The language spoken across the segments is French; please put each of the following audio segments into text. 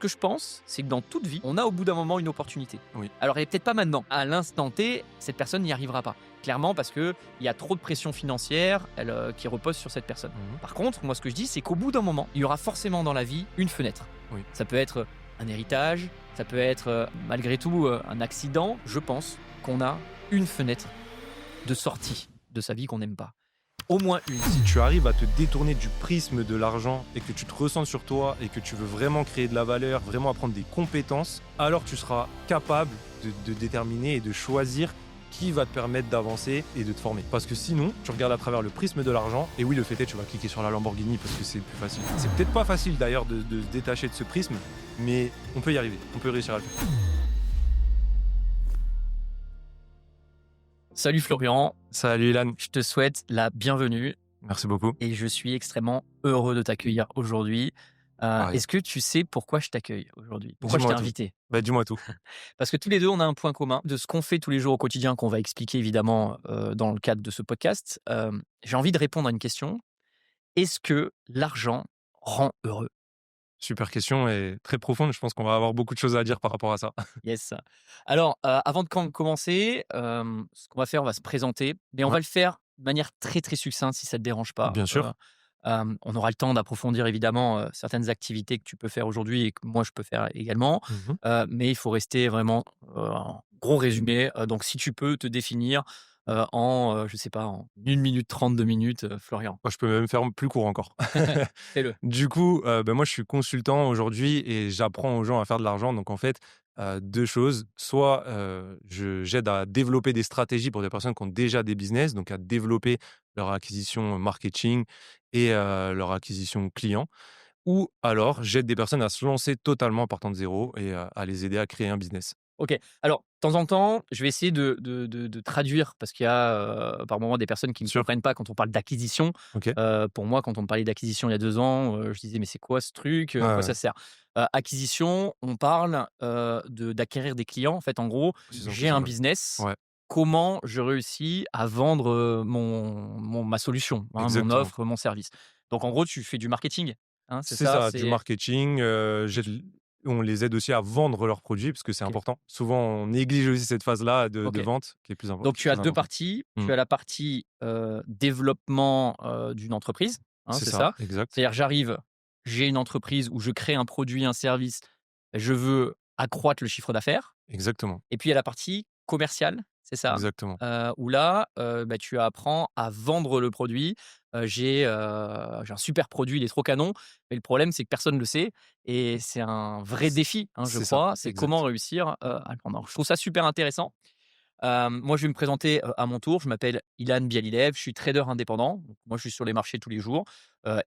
que je pense, c'est que dans toute vie, on a au bout d'un moment une opportunité. Oui. Alors, elle est peut-être pas maintenant. À l'instant T, cette personne n'y arrivera pas. Clairement, parce qu'il y a trop de pression financière qui repose sur cette personne. Mmh. Par contre, moi, ce que je dis, c'est qu'au bout d'un moment, il y aura forcément dans la vie une fenêtre. Oui. Ça peut être un héritage, ça peut être malgré tout un accident. Je pense qu'on a une fenêtre de sortie de sa vie qu'on n'aime pas. Au moins une. Si tu arrives à te détourner du prisme de l'argent et que tu te ressens sur toi et que tu veux vraiment créer de la valeur, vraiment apprendre des compétences, alors tu seras capable de déterminer et de choisir qui va te permettre d'avancer et de te former. Parce que sinon, tu regardes à travers le prisme de l'argent et oui, le fait est, tu vas cliquer sur la Lamborghini parce que c'est plus facile. C'est peut-être pas facile d'ailleurs de se détacher de ce prisme, mais on peut y arriver, on peut réussir à le faire. Salut Florian, Salut Ilan, je te souhaite la bienvenue merci beaucoup. et je suis extrêmement heureux de t'accueillir aujourd'hui. Pareil. Est-ce que tu sais pourquoi je t'accueille aujourd'hui? Pourquoi je t'ai Dis-moi tout. invité? Bah, dis-moi tout. Parce que tous les deux, on a un point commun de ce qu'on fait tous les jours au quotidien, qu'on va expliquer évidemment dans le cadre de ce podcast. J'ai envie de répondre à une question. Est-ce que l'argent rend heureux? Super question et très profonde. Je pense qu'on va avoir beaucoup de choses à dire par rapport à ça. Yes. Alors, avant de commencer, ce qu'on va faire, on va se présenter, mais on Ouais, va le faire de manière très, très succincte si ça ne te dérange pas. bien sûr. On aura le temps d'approfondir évidemment, certaines activités que tu peux faire aujourd'hui et que moi je peux faire également. Mmh. Mais il faut rester vraiment, en gros résumé. Donc si tu peux te définir, je sais pas, en 1 minute 30, 2 minutes, Florian. Moi, je peux même faire plus court encore. Fais-le. Du coup, bah, moi, je suis consultant aujourd'hui et j'apprends aux gens à faire de l'argent. Donc en fait, 2 choses. Soit, j'aide à développer des stratégies pour des personnes qui ont déjà des business, donc à développer leur acquisition marketing et leur acquisition client. Ou alors, j'aide des personnes à se lancer totalement en partant de zéro et à les aider à créer un business. OK. Alors, de temps en temps, je vais essayer de traduire parce qu'il y a, par moments des personnes qui Bien ne sûr. comprennent pas quand on parle d'acquisition. OK. Pour moi, quand on me parlait d'acquisition il y a 2 ans, je disais: «Mais c'est quoi ce truc? Ouais, À quoi ouais. ça sert?» Acquisition, on parle, d'acquérir des clients. En fait, en gros, Aussi simple que j'ai ça, un ouais. business, Ouais, comment je réussis à vendre, ma solution, hein, mon exactement. offre, mon service. Donc en gros, tu fais du marketing, hein, c'est C'est ça? ça, du C'est marketing, on les aide aussi à vendre leurs produits parce que c'est OK, important. Souvent, on néglige aussi cette phase-là de OK. vente Donc qui est tu as très 2 importante. parties. Mmh. Tu as la partie, développement, d'une entreprise, hein, C'est c'est ça, ça? exact. C'est-à-dire j'arrive, j'ai une entreprise où je crée un produit, un service, je veux accroître le chiffre d'affaires. Exactement, Et puis il y a la partie commerciale, c'est ça? exactement. Où là, tu apprends à vendre le produit. J'ai un super produit, il est trop canon, mais le problème, c'est que personne ne le sait et c'est un vrai C défi, hein, je c'est ça, crois. C'est comment exact. réussir, à le vendre. Alors je trouve ça super intéressant. Moi, je vais me présenter, à mon tour. Je m'appelle Ilan Bialilev, je suis trader indépendant. Donc moi, je suis sur les marchés tous les jours,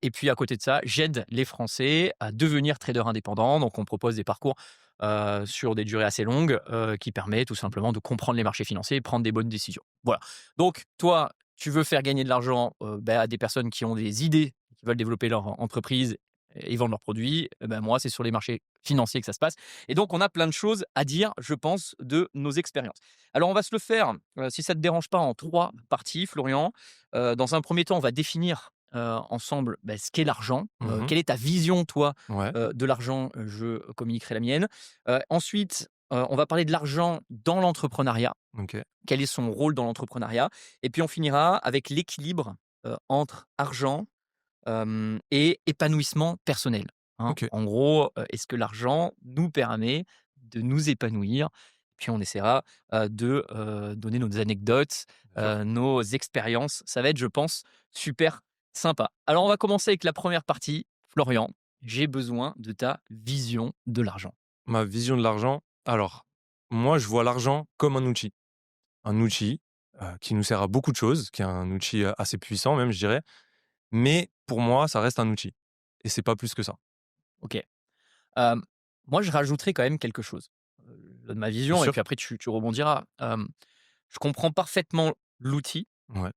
et puis à côté de ça, j'aide les Français à devenir traders indépendants. Donc on propose des parcours, sur des durées assez longues, qui permettent tout simplement de comprendre les marchés financiers et prendre des bonnes décisions. Voilà. Donc toi, tu veux faire gagner de l'argent, à des personnes qui ont des idées, qui veulent développer leur entreprise et vendre leurs produits. Et moi, c'est sur les marchés financiers que ça se passe. Et donc on a plein de choses à dire, je pense, de nos expériences. Alors, on va se le faire, si ça ne te dérange pas, en 3 parties, Florian. Dans un premier temps, on va définir, ensemble, ce qu'est l'argent. Mmh. Quelle est ta vision, toi, Ouais, de l'argent? Je communiquerai la mienne. Ensuite, on va parler de l'argent dans l'entrepreneuriat. OK, Quel est son rôle dans l'entrepreneuriat? Et puis, on finira avec l'équilibre, entre argent, et épanouissement personnel, hein. OK. En gros, est-ce que l'argent nous permet de nous épanouir? Puis on essaiera, de, donner nos anecdotes, Bien sûr. nos expériences. Ça va être, je pense, super sympa. Alors on va commencer avec la première partie. Florian, j'ai besoin de ta vision de l'argent. Ma vision de l'argent, alors, moi, je vois l'argent comme un outil. Un outil, qui nous sert à beaucoup de choses, qui est un outil, assez puissant même, je dirais. Mais pour moi, ça reste un outil et c'est pas plus que ça. OK. Hem, Moi je rajouterai quand même quelque chose. Je donne ma Bien vision et sûr. puis après tu rebondiras. Je comprends parfaitement l'outil. Ouais,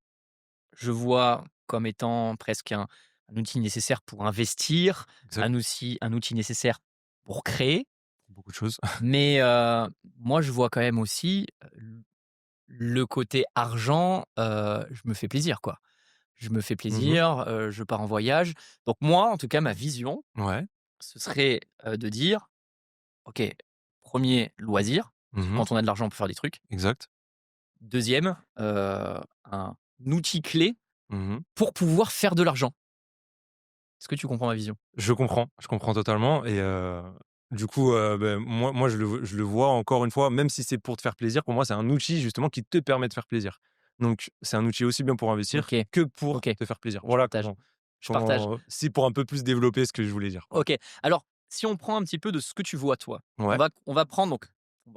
Je vois comme étant presque un outil nécessaire pour investir, exact. un outil nécessaire pour créer. Beaucoup de choses. Mais, moi, je vois quand même aussi, le côté argent, je me fais plaisir, quoi. Je me fais Mmh. plaisir, je pars en voyage. Donc moi, en tout cas, ma vision, Ouais, ce serait, de dire: OK, 1er loisir, parce que Mmh. quand on a de l'argent, on peut faire des trucs. Exact. 2e, un outil clé Mmh. pour pouvoir faire de l'argent. Est-ce que tu comprends ma vision? Je comprends totalement et du coup, moi je le vois encore une fois, même si c'est pour te faire plaisir, pour moi, c'est un outil justement qui te permet de faire plaisir. Donc c'est un outil aussi bien pour investir OK, que pour OK, te faire plaisir. je Voilà partage, comment je partage. si pour un peu plus développer ce que je voulais dire. Voilà. OK, alors si on prend un petit peu de ce que tu vois toi, Ouais, on va prendre donc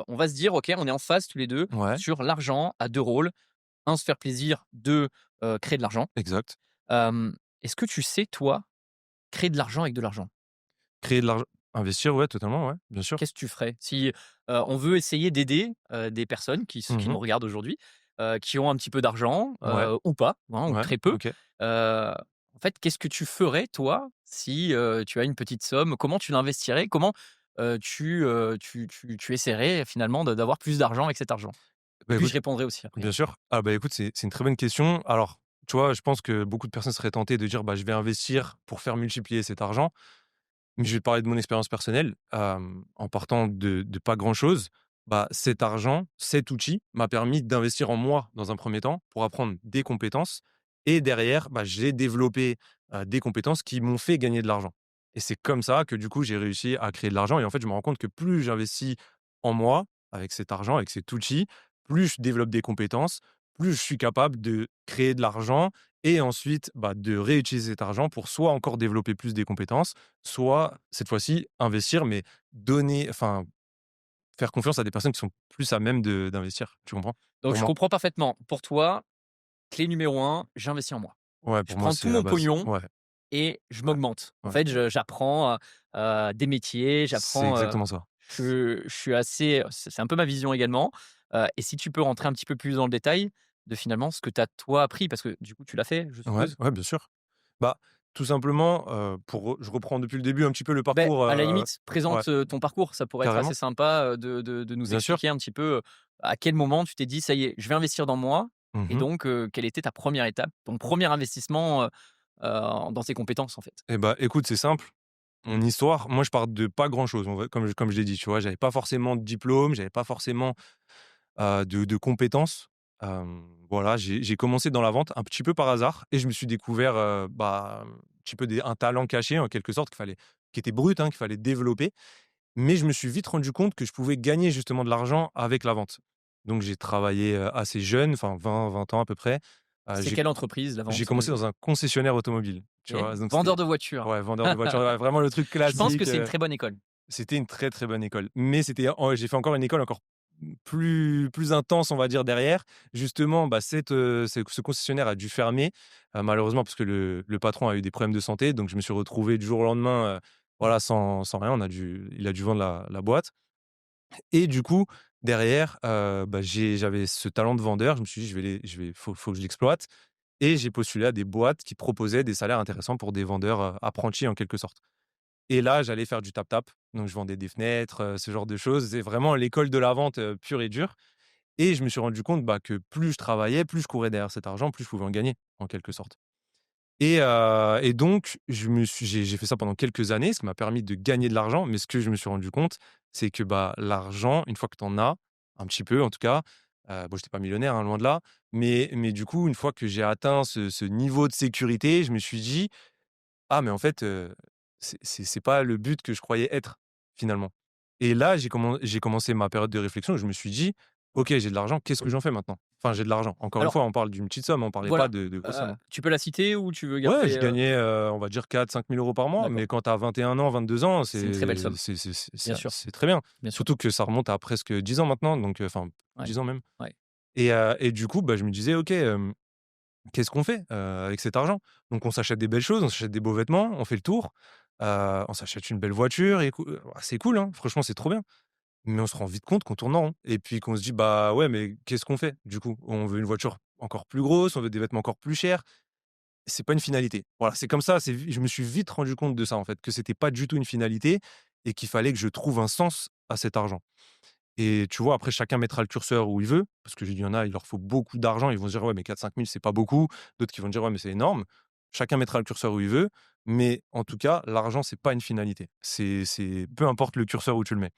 on va se dire: «OK, on est en phase tous les 2 ouais, sur l'argent à 2 rôles, un se faire plaisir, 2 créer de l'argent». exact. Est-ce que tu sais toi, créer de l'argent avec de l'argent? Créer de l'argent, investir, ouais, totalement, ouais, bien sûr. Qu'est-ce que tu ferais? Si, on veut essayer d'aider, des personnes qui Mmh. nous regardent aujourd'hui, qui ont un petit peu d'argent, Ouais, ou pas, hein, ou ouais, très peu. OK. En fait, qu'est-ce que tu ferais toi si, tu as une petite somme? Comment tu l'investirais? Comment, tu essaierais finalement d'avoir plus d'argent avec cet argent? Et Bah, puis je écoute, répondrai aussi après, hein. bien sûr. Ah bah, écoute, c'est une très bonne question. Alors, tu vois, je pense que beaucoup de personnes seraient tentées de dire: «Bah, je vais investir pour faire multiplier cet argent». Mais je vais te parler de mon expérience personnelle. En partant de pas grand-chose, bah, cet argent, cet outil m'a permis d'investir en moi dans un premier temps pour apprendre des compétences et derrière, bah, j'ai développé, des compétences qui m'ont fait gagner de l'argent et c'est comme ça que du coup, j'ai réussi à créer de l'argent et en fait, je me rends compte que plus j'investis en moi avec cet argent, avec cet outil, plus je développe des compétences, plus je suis capable de créer de l'argent et ensuite, bah, de réutiliser cet argent pour soit encore développer plus des compétences, soit, cette fois-ci, investir, mais donner enfin, faire confiance à des personnes qui sont plus à même de d'investir, tu comprends? Donc Pour je moi. comprends parfaitement. Pour toi, clé numéro un, j'investis en moi. Ouais, Je pour moi, prends tout c'est la mon base. pognon Ouais, et je ouais, m'augmente. En ouais. fait, je j'apprends, des métiers, C'est j'apprends, exactement ça. je suis assez c'est un peu ma vision également, et si tu peux rentrer un petit peu plus dans le détail de finalement ce que tu as toi appris parce que du coup tu l'as fait, je Ouais, suppose? ouais, bien sûr. Bah, tout simplement, je reprends depuis le début un petit peu le Beh, parcours, à la limite, ouais, présente, ton parcours. Ça pourrait être assez carrément. sympa, de nous Bien sûr. expliquer un petit peu, à quel moment tu t'es dit: «Ça y est, je vais investir dans moi» et Mmh. donc quelle était ta première étape, ton premier investissement, dans tes compétences, en fait? Et bah, écoute, c'est simple. Mon histoire, moi, je pars de pas grand-chose, on va comme je l'ai dit, tu vois? J'avais pas forcément de diplôme, j'avais pas forcément de compétences. Voilà, j'ai commencé dans la vente un petit peu par hasard et je me suis découvert, bah, un petit peu un talent caché en quelque sorte qui était brut, hein, qu'il fallait développer. Mais je me suis vite rendu compte que je pouvais gagner justement de l'argent avec la vente. Donc j'ai travaillé, assez jeune, enfin 20 ans à peu près. C'est J'ai quelle entreprise, la j'ai vente commencé de dans un concessionnaire automobile, tu OK, vois? Donc vendeur c'était de voitures. ouais, vendeur de voitures, ouais, vraiment le truc Je pense que classique. c'est une très bonne école. C'était une très, très bonne école. Mais j'ai fait encore une école encore plus intense, on va dire, derrière. Justement, bah, ce concessionnaire a dû fermer, malheureusement parce que le patron a eu des problèmes de santé. Donc je me suis retrouvé du jour au lendemain, voilà, sans rien. Il a dû vendre la boîte et du coup, derrière, bah, j'avais ce talent de vendeur. Je me suis dit: «Faut que je l'exploite» et j'ai postulé à des boîtes qui proposaient des salaires intéressants pour des vendeurs, apprentis en quelque sorte. Et là, j'allais faire du tap-tap, donc je vendais des fenêtres, ce genre de choses. C'est vraiment l'école de la vente, pure et dure et je me suis rendu compte, bah, que plus je travaillais, plus je courais derrière cet argent, plus je pouvais en gagner, en quelque sorte et donc j'ai fait ça pendant quelques années, ce qui m'a permis de gagner de l'argent, mais ce que je me suis rendu compte, c'est que, bah, l'argent, une fois que tu en as, un petit peu en tout cas, bon, j'étais pas millionnaire, hein, loin de là, mais du coup, une fois que j'ai atteint ce niveau de sécurité, je me suis dit: «Ah mais en fait, c'est pas le but que je croyais être, finalement» et là, j'ai commencé ma période de réflexion et je me suis dit: «OK, j'ai de l'argent, qu'est-ce que j'en fais maintenant?» Enfin, j'ai de l'argent. Encore une Alors fois, on parle d'une petite somme, on parlait pas voilà, de grosses sommes, hein. tu peux la citer ou tu veux Ouais, garder, je gagnais, on va dire 4 000 5 000 € par mois, d'accord, mais quand tu as 21 ans, 22 ans, c'est une très belle somme. Bien sûr, c'est très bien. bien sûr. Surtout que ça remonte à presque 10 ans maintenant, donc enfin, Ouais, 10 ans même ouais. et du coup, bah, je me disais: «OK, qu'est-ce qu'on fait, avec cet argent?» Donc on s'achète des belles choses, on s'achète des beaux vêtements, on fait le tour, on s'achète une belle voiture et c'est cool, hein, franchement, c'est trop bien. Mais on se rend vite compte qu'on tourne en rond et puis qu'on se dit: «Bah, ouais, mais qu'est-ce qu'on fait, du coup?» On veut une voiture encore plus grosse, on veut des vêtements encore plus chers. C'est pas une finalité. Voilà, c'est comme ça, je me suis vite rendu compte de ça, en fait, que c'était pas du tout une finalité et qu'il fallait que je trouve un sens à cet argent. Et tu vois, après, chacun mettra le curseur où il veut, parce que il y en a, il leur faut beaucoup d'argent, ils vont se dire: «Ouais, mais 4 5 000 c'est pas beaucoup». D'autres qui vont dire: «Ouais, mais c'est énorme». Chacun mettra le curseur où il veut. Mais en tout cas, l'argent, c'est pas une finalité. C'est peu importe le curseur où tu le mets.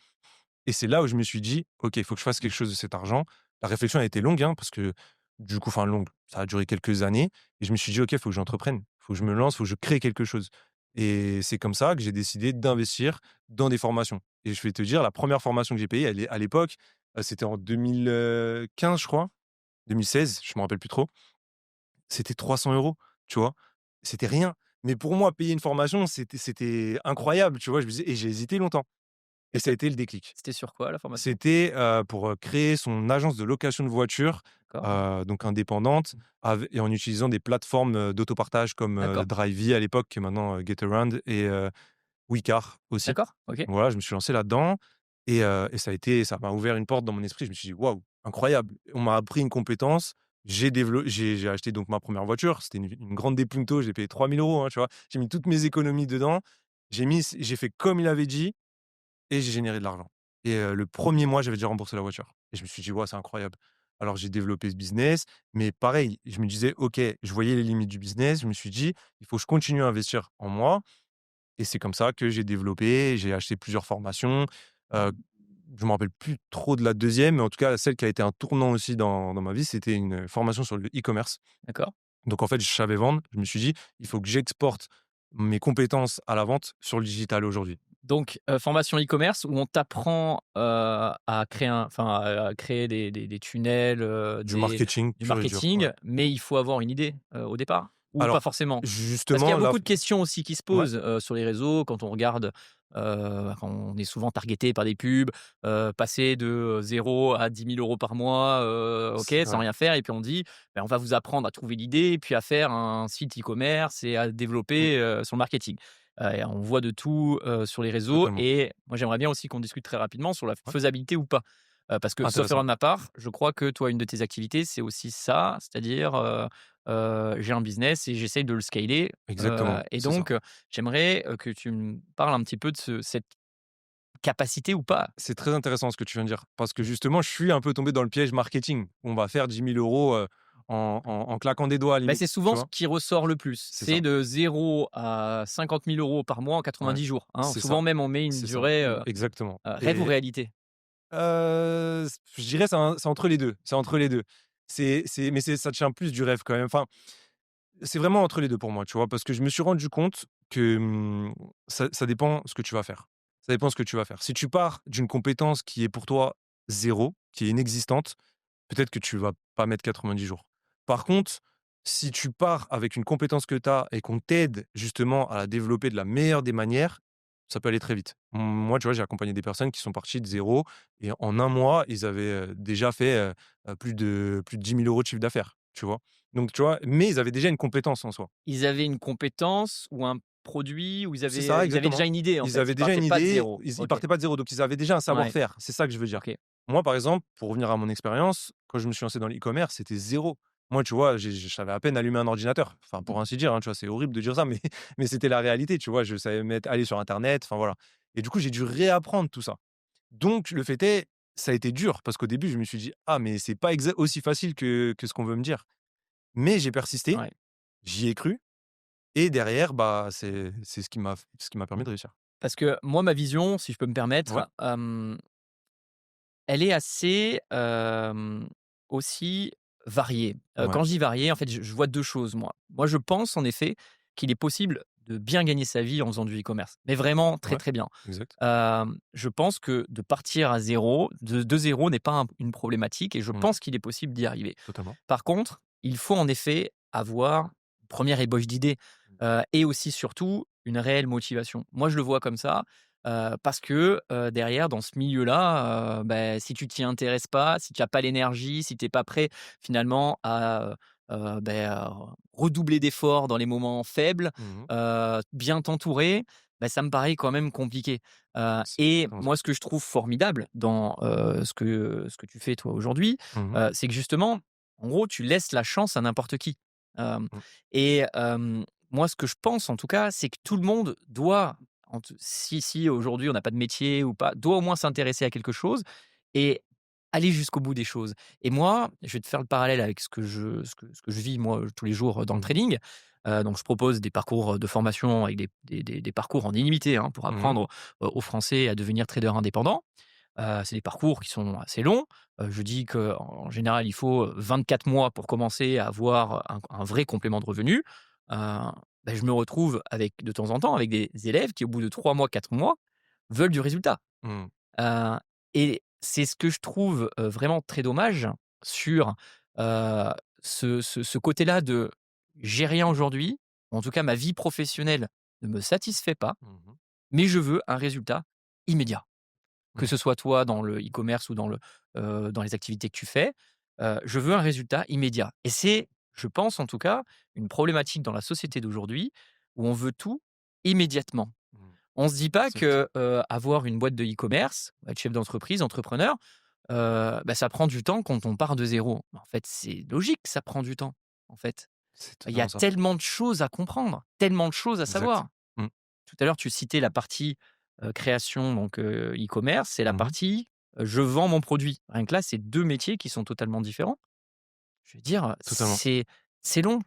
Et c'est là où je me suis dit: «OK, il faut que je fasse quelque chose de cet argent». La réflexion a été longue, hein, parce que du coup enfin longue, ça a duré quelques années et je me suis dit: «OK, il faut que j'entreprenne, il faut que je me lance, il faut que je crée quelque chose» et c'est comme ça que j'ai décidé d'investir dans des formations et je vais te dire la première formation que j'ai payée, elle est à l'époque, c'était en 2015 je crois, 2016, je me rappelle plus trop. C'était 300 €, tu vois? C'était rien. Mais pour moi, payer une formation, c'était incroyable, tu vois? Je me disais et j'ai hésité longtemps et Et ça a été le déclic. c'était sur quoi la formation? C'était, pour, créer son agence de location de voitures, D'accord, ouais. donc indépendante et en utilisant des plateformes, d'autopartage comme, D'accord, Drivey à l'époque, qui est maintenant, Getaround et Wecar aussi. d'accord, OK. Voilà, je me suis lancé là-dedans et ça m'a ouvert une porte dans mon esprit. Je me suis dit: «Waouh, incroyable!» On m'a appris une compétence, j'ai acheté donc ma première voiture, c'était une grande Dépunto, j'ai payé 3 000 €, hein, tu vois? J'ai mis toutes mes économies dedans, j'ai fait comme il avait dit et j'ai généré de l'argent et le 1er mois, j'avais déjà remboursé la voiture et je me suis dit: «Waouh, c'est incroyable». Alors j'ai développé ce business, mais pareil, je me disais: «OK», je voyais les limites du business, je me suis dit: «Il faut que je continue à investir en moi» et c'est comme ça que j'ai développé, j'ai acheté plusieurs formations, heu, je me rappelle plus trop de la deuxième, mais en tout cas, celle qui a été un tournant aussi dans ma vie, c'était une formation sur le e-commerce. D'accord. Donc en fait, je savais vendre, je me suis dit: «Il faut que j'exporte mes compétences à la vente sur le digital aujourd'hui». Donc, formation e-commerce où on t'apprend, à créer à créer des tunnels, Du marketing du pur et dur, ouais. marketing, mais il faut avoir une idée, au départ? Ou pas Alors, forcément? Parce qu'il y a justement là beaucoup de questions aussi qui se ouais, posent, sur les réseaux quand on regarde, quand on est souvent targeté par des pubs, passer de, 0 à 10 000 € par mois, OK, sans ouais, rien faire et puis on dit: «Beh, on va vous apprendre à trouver l'idée, puis à faire un site e-commerce et à mmh, développer, son marketing». Et on voit de tout, sur les réseaux totalement. et moi, j'aimerais bien aussi qu'on discute très rapidement sur la Ouais, faisabilité ou pas. Parce que sauf erreur intéressant. de ma part, je crois que toi, une de tes activités, c'est aussi ça, c'est-à-dire, j'ai un business et j'essaye de le scaler, Exactement, et c'est ça. donc j'aimerais, que tu me parles un petit peu de cette capacité ou pas. C'est très intéressant ce que tu viens de dire, parce que justement, je suis un peu tombé dans le piège marketing. On va faire 10 000 €, en claquant des doigts Bah, limite, c'est tu souvent ce vois? qui ressort le plus. C'est C'est ça, de 0 à 50 000 € par mois en ouais, 90 jours, hein. c'est ça, Souvent même, on met une c'est ça, durée, exactement rêve ou et réalité? je dirais c'est entre les 2. C'est entre les 2. Ça tient plus du rêve quand même. Enfin, c'est vraiment entre les 2 pour moi, tu vois? Parce que je me suis rendu compte que, ça dépend ce que tu vas faire. Ça dépend ce que tu vas faire. Si tu pars d'une compétence qui est pour toi zéro, qui est inexistante, peut-être que tu vas pas mettre 90 jours. Par contre, si tu pars avec une compétence que tu as et qu'on t'aide justement à la développer de la meilleure des manières, ça peut aller très vite. Moi, tu vois, j'ai accompagné des personnes qui sont parties de zéro et en un mois, ils avaient, déjà fait, plus de 10 000 € de chiffre d'affaires, tu vois? Donc tu vois? Mais ils avaient déjà une compétence en soi. Ils avaient une compétence ou un produit ou C'est ça, ils avaient déjà exactement. une idée en Ils fait? avaient Ils déjà partaient une pas de idée, zéro. ils OK. partaient pas de zéro, donc ils avaient déjà un Ouais, savoir-faire, c'est ça que je veux dire. OK. Moi, par exemple, pour revenir à mon expérience, quand je me suis lancé dans l'e-commerce, c'était zéro. Moi, tu vois, je savais à peine allumer un ordinateur, enfin, Mmh. pour ainsi dire, hein, tu vois? C'est horrible de dire ça, mais mais c'était la réalité, tu vois? Je savais aller sur internet, enfin, voilà et du coup, j'ai dû réapprendre tout ça. Donc le fait est, ça a été dur parce qu'au début, je me suis dit: «Ah mais c'est pas aussi facile que ce qu'on veut me dire». Mais j'ai persisté, Ouais. j'y ai cru et derrière, bah, c'est ce qui m'a permis de réussir. Parce que moi, ma vision, si je peux me Ouais, permettre, elle est assez, aussi variée. ouais, Quand je dis variée, en fait, je vois 2 choses moi. Moi, je pense en effet qu'il est possible de bien gagner sa vie en faisant du e-commerce, mais vraiment très, ouais, très bien. exact. Je pense que de partir à zéro, de 0 n'est pas une problématique et je Mmh, pense qu'il est possible d'y arriver. totalement. Par contre, il faut en effet avoir une première ébauche d'idées, et aussi surtout une réelle motivation. Moi, je le vois comme ça, parce que, derrière dans ce milieu-là, si tu t'y intéresses pas, si tu as pas l'énergie, si tu es pas prêt finalement à, redoubler d'efforts dans les moments faibles, Mmh mh. bien t'entourer, ça me paraît quand même compliqué. C'est Et exactement ça. moi, ce que je trouve formidable dans, ce que tu fais toi aujourd'hui, Mmh mh. c'est que justement, en gros, tu laisses la chance à n'importe qui. Hem Mmh. et moi, ce que je pense en tout cas, c'est que tout le monde doit, si aujourd'hui on n'a pas de métier ou pas, doit au moins s'intéresser à quelque chose et aller jusqu'au bout des choses. Et moi, je vais te faire le parallèle avec ce que je vis moi, tous les jours, dans le Mmh. trading. Donc je propose des parcours, de formation avec des parcours en illimité, hein, pour Mmh. apprendre, aux Français à devenir trader indépendant. C'est des parcours qui sont assez longs. Je dis qu'en général, il faut 24 mois pour commencer à avoir un vrai complément de revenus. Je me retrouve avec de temps en temps avec des élèves qui, au bout de 3 mois, 4 mois, veulent du résultat. Mmh. Heu et c'est ce que je trouve, vraiment très dommage sur, heu, ce côté-là de: «J'ai rien aujourd'hui, en tout cas ma vie professionnelle ne me satisfait pas, Mmh. mais je veux un résultat immédiat». Que Mmh. ce soit toi dans le e-commerce ou dans les activités que tu fais, je veux un résultat immédiat et c'est, je pense en tout cas, une problématique dans la société d'aujourd'hui où on veut tout immédiatement. Mmh. On se dit pas Exact. que, avoir une boîte de e-commerce, être chef d'entreprise, entrepreneur, ça prend du temps quand on part de zéro. En fait, c'est logique que ça prend du temps, en fait. C'est Il y a totalement ça. tellement de choses à comprendre, tellement de choses à Exact. savoir. Mmh. Tout à l'heure, tu citais la partie, création, donc e-commerce, c'est la Mmh. partie, je vends mon produit. Rien que là, c'est 2 métiers qui sont totalement différents. Je veux dire, Totalement. c'est long.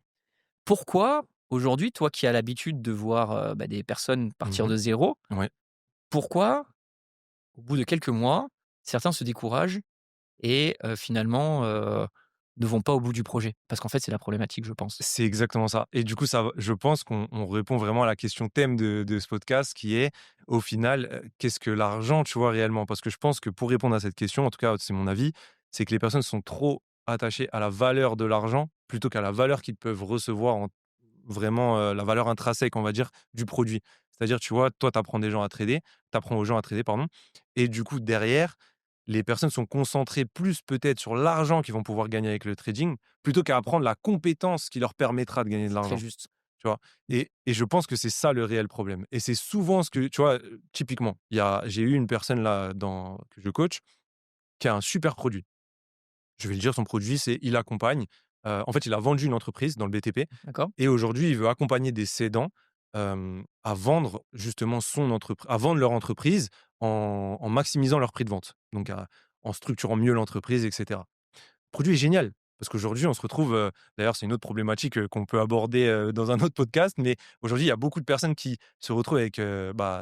Pourquoi aujourd'hui, toi qui as l'habitude de voir, des personnes partir Mmh. de zéro, Ouais. pourquoi, au bout de quelques mois, certains se découragent et finalement, ne vont pas au bout du projet? Parce qu'en fait, c'est la problématique, je pense. C'est exactement ça et du coup, ça va je pense qu'on répond vraiment à la question thème de ce podcast qui est, au final, qu'est-ce que l'argent, tu vois, réellement? Parce que je pense que pour répondre à cette question, en tout cas, c'est mon avis, c'est que les personnes sont trop attachées à la valeur de l'argent plutôt qu'à la valeur qu'ils peuvent recevoir en vraiment, la valeur intrinsèque, on va dire, du produit. C'est-à-dire, tu vois, toi, tu apprends des gens à trader, tu apprends aux gens à trader, pardon et du coup, derrière, les personnes sont concentrées plus peut-être sur l'argent qu'ils vont pouvoir gagner avec le trading, plutôt qu'à apprendre la compétence qui leur permettra de gagner de C'est très l'argent, juste. tu vois? Et je pense que c'est ça le réel problème et c'est souvent ce que tu vois, typiquement, j'ai eu une personne là que je coach, qui a un super produit. Je vais le dire, son produit, c'est il accompagne, en fait, il a vendu une entreprise dans le BTP D'accord? et aujourd'hui, il veut accompagner des cédants, à vendre justement à vendre leur entreprise en maximisant leur prix de vente. Donc en structurant mieux l'entreprise et cetera. Le produit est génial parce qu'aujourd'hui, on se retrouve, d'ailleurs, c'est une autre problématique, qu'on peut aborder, dans un autre podcast, mais aujourd'hui, il y a beaucoup de personnes qui se retrouvent avec,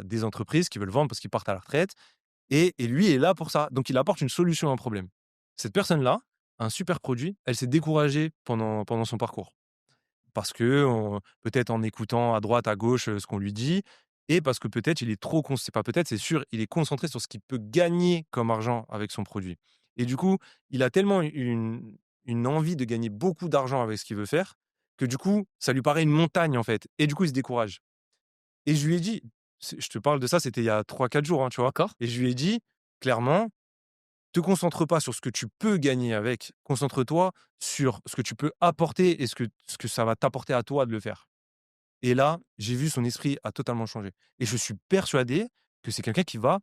des entreprises qui veulent vendre parce qu'ils partent à la retraite et lui est là pour ça. Donc il apporte une solution à un problème. Cette personne-là, a un super produit, elle s'est découragée pendant son parcours. Parce que peut-être en écoutant à droite, à gauche, ce qu'on lui dit et parce que peut-être il est trop c'est pas peut-être, c'est sûr, il est concentré sur ce qu'il peut gagner comme argent avec son produit et du coup, il a tellement une envie de gagner beaucoup d'argent avec ce qu'il veut faire, que du coup, ça lui paraît une montagne, en fait et du coup, il se décourage et je lui ai dit je te parle de ça, c'était il y a 3-4 jours, hein, tu vois? D'accord? Et je lui ai dit clairement: «Te concentre pas sur ce que tu peux gagner avec, concentre-toi sur ce que tu peux apporter et ce que ça va t'apporter à toi de le faire». Et là, j'ai vu son esprit a totalement changé et je suis persuadé que c'est quelqu'un qui va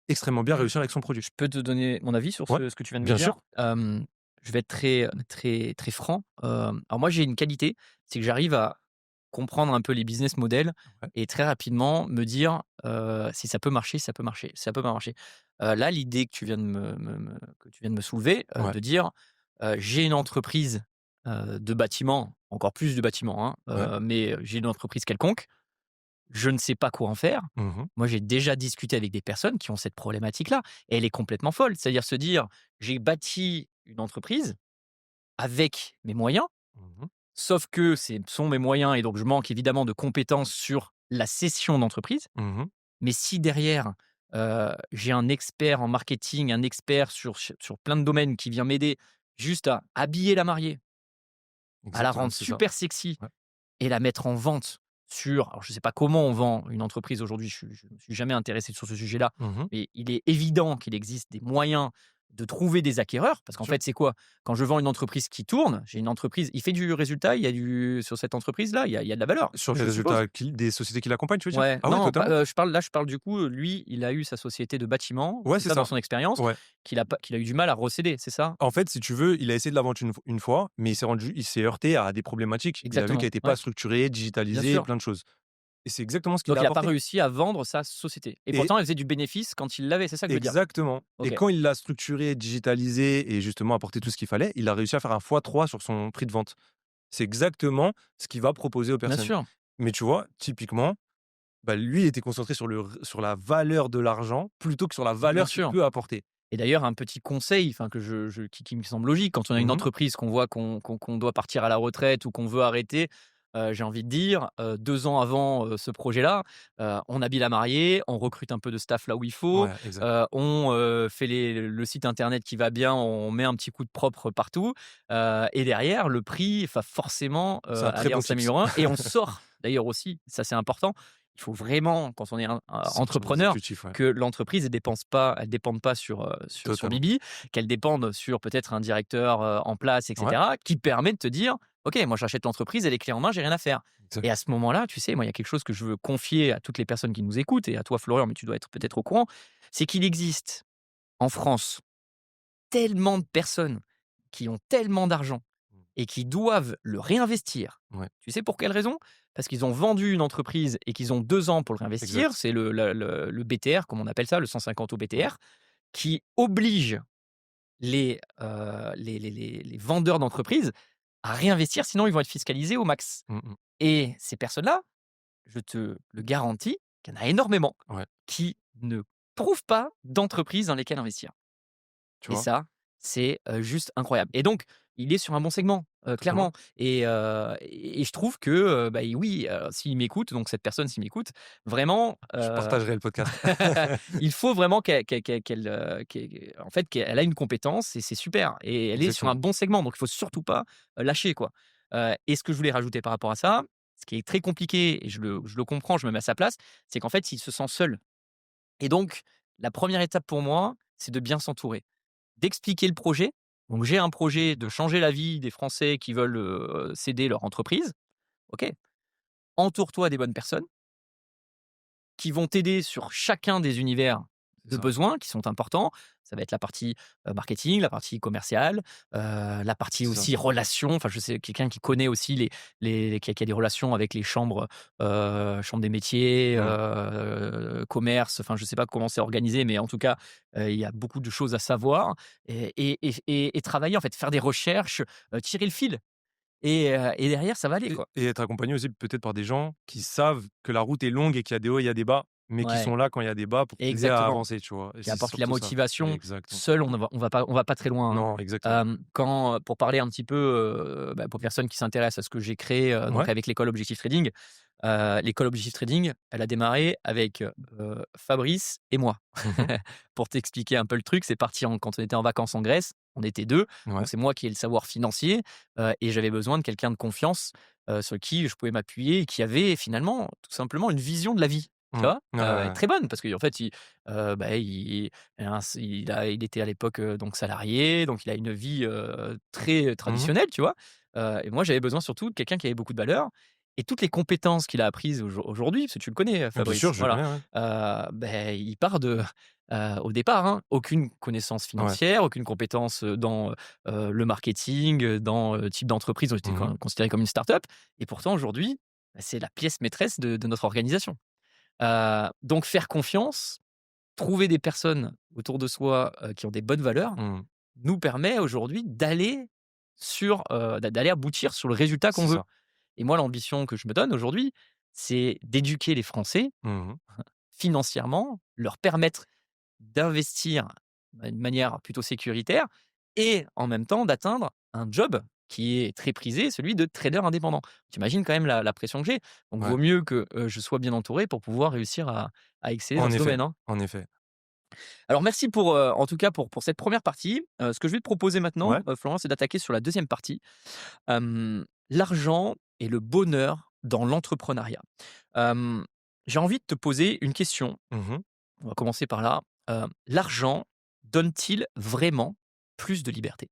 extrêmement bien réussir avec son produit. Je peux te donner mon avis sur Ouais, ce que tu viens de me bien dire? sûr. Je vais être très, très, très franc. Alors moi, j'ai une qualité, c'est que j'arrive à comprendre un peu les business models Ouais, et très rapidement me dire, si ça peut marcher, ça peut marcher, si ça peut pas marcher. Là, l'idée que tu viens de que tu viens de me soulever, ouais, de dire, j'ai une entreprise, de bâtiment, encore plus de bâtiment, hein, ouais. mais j'ai une entreprise quelconque, je ne sais pas quoi en faire. Mmh. Moi, j'ai déjà discuté avec des personnes qui ont cette problématique-là et elle est complètement folle. C'est-à-dire se dire: «J'ai bâti une entreprise avec mes moyens, Mmh. sauf que ce sont mes moyens et donc je manque évidemment de compétences sur la cession d'entreprise. Mmh. Mais si derrière, j'ai un expert en marketing, un expert sur plein de domaines qui vient m'aider juste à habiller la mariée, à la Exactement, rendre c'est ça. super sexy Ouais. et la mettre en vente sur alors je ne sais pas comment on vend une entreprise aujourd'hui, je ne me suis jamais intéressé sur ce sujet-là, Mmh. mais il est évident qu'il existe des moyens de trouver des acquéreurs parce Bien qu'en sûr. fait, c'est quoi? Quand je vends une entreprise qui tourne, j'ai une entreprise, il fait du résultat, il y a du sur cette entreprise-là, il y a de la valeur, Sur les je suppose? résultats des sociétés qui l'accompagnent, tu veux dire? Ouais, Ah ouais, non, pas, totalement. je parle du coup, lui, il a eu sa société de bâtiment, Ouais, c'est c'est ça dans ça. son expérience, Ouais. qu'il a eu du mal à recéder, c'est ça? En fait, si tu veux, il a essayé de la vendre une fois, mais il s'est heurté à des problématiques. Il a vu qu'elle Exactement, était pas ouais, structurée, bien digitalisée, sûr. plein de choses. et c'est exactement ce qu'il Donc a il a pas apporté. réussi à vendre sa société et Et pourtant elle faisait du bénéfice quand il l'avait, c'est ça que je veux dire? exactement, et OK. quand il l'a structuré, digitalisé et justement apporté tout ce qu'il fallait, il a réussi à faire un fois 3 sur son prix de vente. C'est exactement ce qu'il va proposer aux Bien personnes. sûr, Mais tu vois, typiquement, bah, lui était concentré sur la valeur de l'argent plutôt que sur la bien valeur qu'il sûr. peut apporter. Et d'ailleurs, un petit conseil, enfin que qui me semble logique, quand on a une Mmh. entreprise, qu'on voit qu'on doit partir à la retraite ou qu'on veut arrêter, j'ai envie de dire, 2 ans avant, ce projet-là, on habille la mariée, on recrute un peu de staff là où il faut, Ouais, exact. on, fait le site internet qui va bien, on met un petit coup de propre partout, et derrière le prix va forcément, C'est un très aller en bon tips. s'améliorant et on sort d'ailleurs aussi, ça c'est important, il faut vraiment quand on est Sortir des entrepreneur objectifs, ouais. que l'entreprise elle dépende pas sur Totalement. Bibi, qu'elle dépende sur peut-être un directeur, en place et Ouais, cetera, qui permet de te dire: «OK, moi j'achète l'entreprise, elle est clé en main, j'ai rien à faire» et exact. à ce moment-là, tu sais, moi il y a quelque chose que je veux confier à toutes les personnes qui nous écoutent et à toi Florian, mais tu dois être peut-être au courant, c'est qu'il existe en France tellement de personnes qui ont tellement d'argent Mmh. et qui doivent le réinvestir. Ouais, Tu sais pour quelle raison? Parce qu'ils ont vendu une entreprise et qu'ils ont 2 ans pour le réinvestir. exact. C'est le BTR, comme on appelle ça, le 150 au Ouais. BTR, qui oblige les vendeurs d'entreprises à réinvestir, sinon ils vont être fiscalisés au max. Mmh mh. Et ces personnes-là, je te le garantis, qu'il y en a énormément Ouais, qui ne trouvent pas d'entreprise dans lesquelles investir. tu Et vois? ça, c'est, juste incroyable et donc il est sur un bon segment, Totalement. clairement et je trouve que, bah, oui, s'il m'écoute, donc cette personne s'il m'écoute, vraiment, Je partagerai le podcast. il faut vraiment en fait, qu'elle a une compétence et c'est super et elle est sur un Exactement. bon segment, donc il faut surtout pas, lâcher, quoi. Et ce que je voulais rajouter par rapport à ça, ce qui est très compliqué et je le comprends, je me mets à sa place, c'est qu'en fait, il se sent seul et donc la première étape pour moi, c'est de bien s'entourer. D'expliquer le projet. Donc j'ai un projet de changer la vie des Français qui veulent, céder leur entreprise. OK. Entoure-toi des bonnes personnes qui vont t'aider sur chacun des univers C'est de ça. besoins qui sont importants. Ça va être la partie, marketing, la partie commerciale, la partie C'est ça. aussi relations. Enfin, je sais quelqu'un qui connaît aussi qui a des relations avec les chambres, chambres des métiers, Ouais. commerce, enfin, je sais pas comment c'est organisé, mais en tout cas, il y a beaucoup de choses à savoir et travailler, en fait, faire des recherches, tirer le fil et derrière ça va aller, quoi. Et être accompagné aussi peut-être par des gens qui savent que la route est longue et qu'il y a des hauts et il y a des bas, mais qui Ouais, sont là quand il y a des bas pour t'aider à exactement. avancer, tu vois? Et Qui c'est apporte la surtout ça. motivation. Exactement. Seul, on va pas très loin, hein. Non, exactement. Quand, pour parler un petit peu, bah, pour personnes qui s'intéressent à ce que j'ai créé, donc Ouais. avec l'école Objectif Trading, l'école Objectif Trading, elle a démarré avec, Fabrice et moi. Mmh mh. Pour t'expliquer un peu le truc, c'est parti quand on était en vacances en Grèce, on était 2, donc Ouais. c'est moi qui ai le savoir financier, et j'avais besoin de quelqu'un de confiance, sur qui je pouvais m'appuyer et qui avait finalement, tout simplement, une vision de la vie, tu Mmh. vois? Ouais, ouais, ouais. Très bonne parce qu'en fait, bah, il était à l'époque, donc salarié, donc il a une vie, très Mmh mh. traditionnelle, tu vois? Et moi, j'avais besoin surtout de quelqu'un qui avait beaucoup de valeur et toutes les compétences qu'il a apprises aujourd'hui, parce que tu le connais, Bien sûr, Fabrice, je le voilà, connais, ouais. il part au départ, hein, aucune connaissance Ouais. financière, aucune compétence, dans, le marketing, dans, type d'entreprise. On était Mmh mh. considéré comme une start-up et pourtant aujourd'hui, bah, c'est la pièce maîtresse de notre organisation. Donc faire confiance, trouver des personnes autour de soi, qui ont des bonnes valeurs, Mmh. nous permet aujourd'hui d'aller aboutir sur le résultat qu'on C'est veut ça. et moi l'ambition que je me donne aujourd'hui, c'est d'éduquer les Français Mmh mh. financièrement, leur permettre d'investir d'une manière plutôt sécuritaire et en même temps d'atteindre un job qui est très prisé, celui de trader indépendant. Tu imagines quand même la pression que j'ai? Donc Ouais. vaut mieux que, je sois bien entouré pour pouvoir réussir à exceller dans En ce effet, domaine, hein. en effet. Alors merci pour, en tout cas pour cette première partie. Ce que je vais te proposer maintenant, Ouais. Florent, c'est d'attaquer sur la deuxième partie. L'argent et le bonheur dans l'entrepreneuriat. Hem, j'ai envie de te poser une question. Mmh mh. On va commencer par là. L'argent donne-t-il vraiment plus de liberté?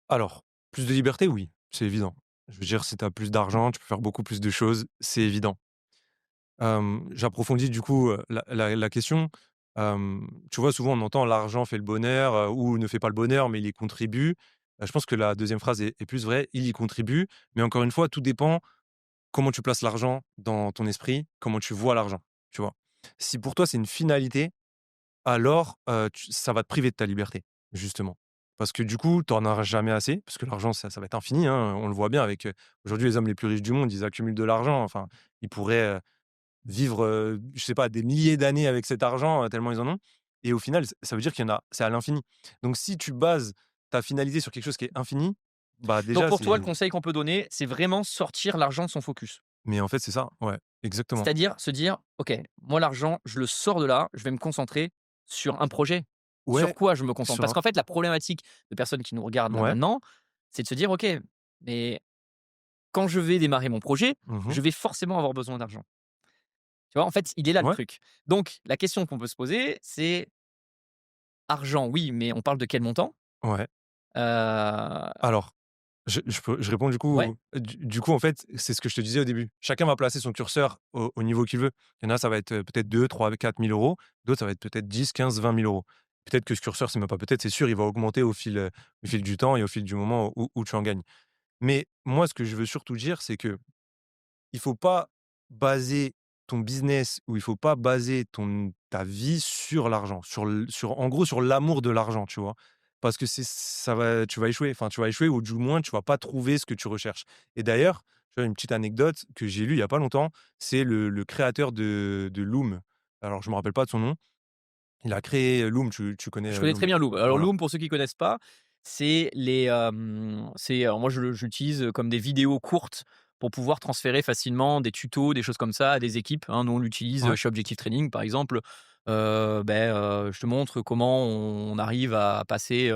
Alors, plus de liberté, oui, c'est évident. Je veux dire, si tu as plus d'argent, tu peux faire beaucoup plus de choses, c'est évident. J'approfondis du coup, la question. Tu vois, souvent on entend: «L'argent fait le bonheur», ou «ne fait pas le bonheur, mais il y contribue». Je pense que la deuxième phrase est plus vraie, il y contribue, mais encore une fois, tout dépend comment tu places l'argent dans ton esprit, comment tu vois l'argent, tu vois? Si pour toi c'est une finalité, alors, tu ça va te priver de ta liberté, justement. Parce que du coup, tu en auras jamais assez, parce que l'argent ça va être infini, hein, on le voit bien avec, aujourd'hui les hommes les plus riches du monde, ils accumulent de l'argent, enfin, ils pourraient, vivre, je sais pas, des milliers d'années avec cet argent, tellement ils en ont et au final, ça veut dire qu'il y en a c'est à l'infini. Donc si tu bases ta finalité sur quelque chose qui est infini, bah, Donc déjà pour toi, le c'est conseil qu'on peut donner, c'est vraiment sortir l'argent de son focus. mais en fait, c'est ça, ouais, exactement. C'est-à-dire se dire: «OK, moi l'argent, je le sors de là, je vais me concentrer sur un projet». Sur Ouais, quoi je me concentre? sur Parce un qu'en fait, la problématique de personnes qui nous regardent là ouais, maintenant, c'est de se dire: «OK, mais quand je vais démarrer mon projet, mmh je vais forcément avoir besoin d'argent». Tu vois? En fait, il est là le ouais, truc. Donc la question qu'on peut se poser, c'est: argent, oui, mais on parle de quel montant? ouais. Heu, Alors, je réponds du ouais, coup, du coup, en fait, c'est ce que je te disais au début. Chacun va placer son curseur au niveau qu'il veut. Il y en a, ça va être, peut-être 2 3 4 000 €, d'autres, ça va être peut-être 10 15 20 000 €. Peut-être que ce curseur, c'est même pas peut-être, c'est sûr, il va augmenter au fil du temps et au fil du moment où tu en gagnes. Mais moi, ce que je veux surtout dire, c'est que il faut pas baser ton business ou il faut pas baser ta vie sur l'argent, sur en gros, sur l'amour de l'argent, tu vois? Parce que tu vas échouer, enfin, tu vas échouer ou du moins tu vas pas trouver ce que tu recherches et d'ailleurs, tu vois, une petite anecdote que j'ai lue il y a pas longtemps, c'est le créateur de Loom. Alors je me rappelle pas de son nom. Il a créé Loom, tu connais, je connais très Loom? bien Loom. Alors Voilà. Loom, pour ceux qui connaissent pas, c'est alors moi je l'utilise comme des vidéos courtes pour pouvoir transférer facilement des tutos, des choses comme ça à des équipes, hein. Nous on l'utilise Ouais, chez Objectif Training par exemple. Je te montre comment on arrive à passer,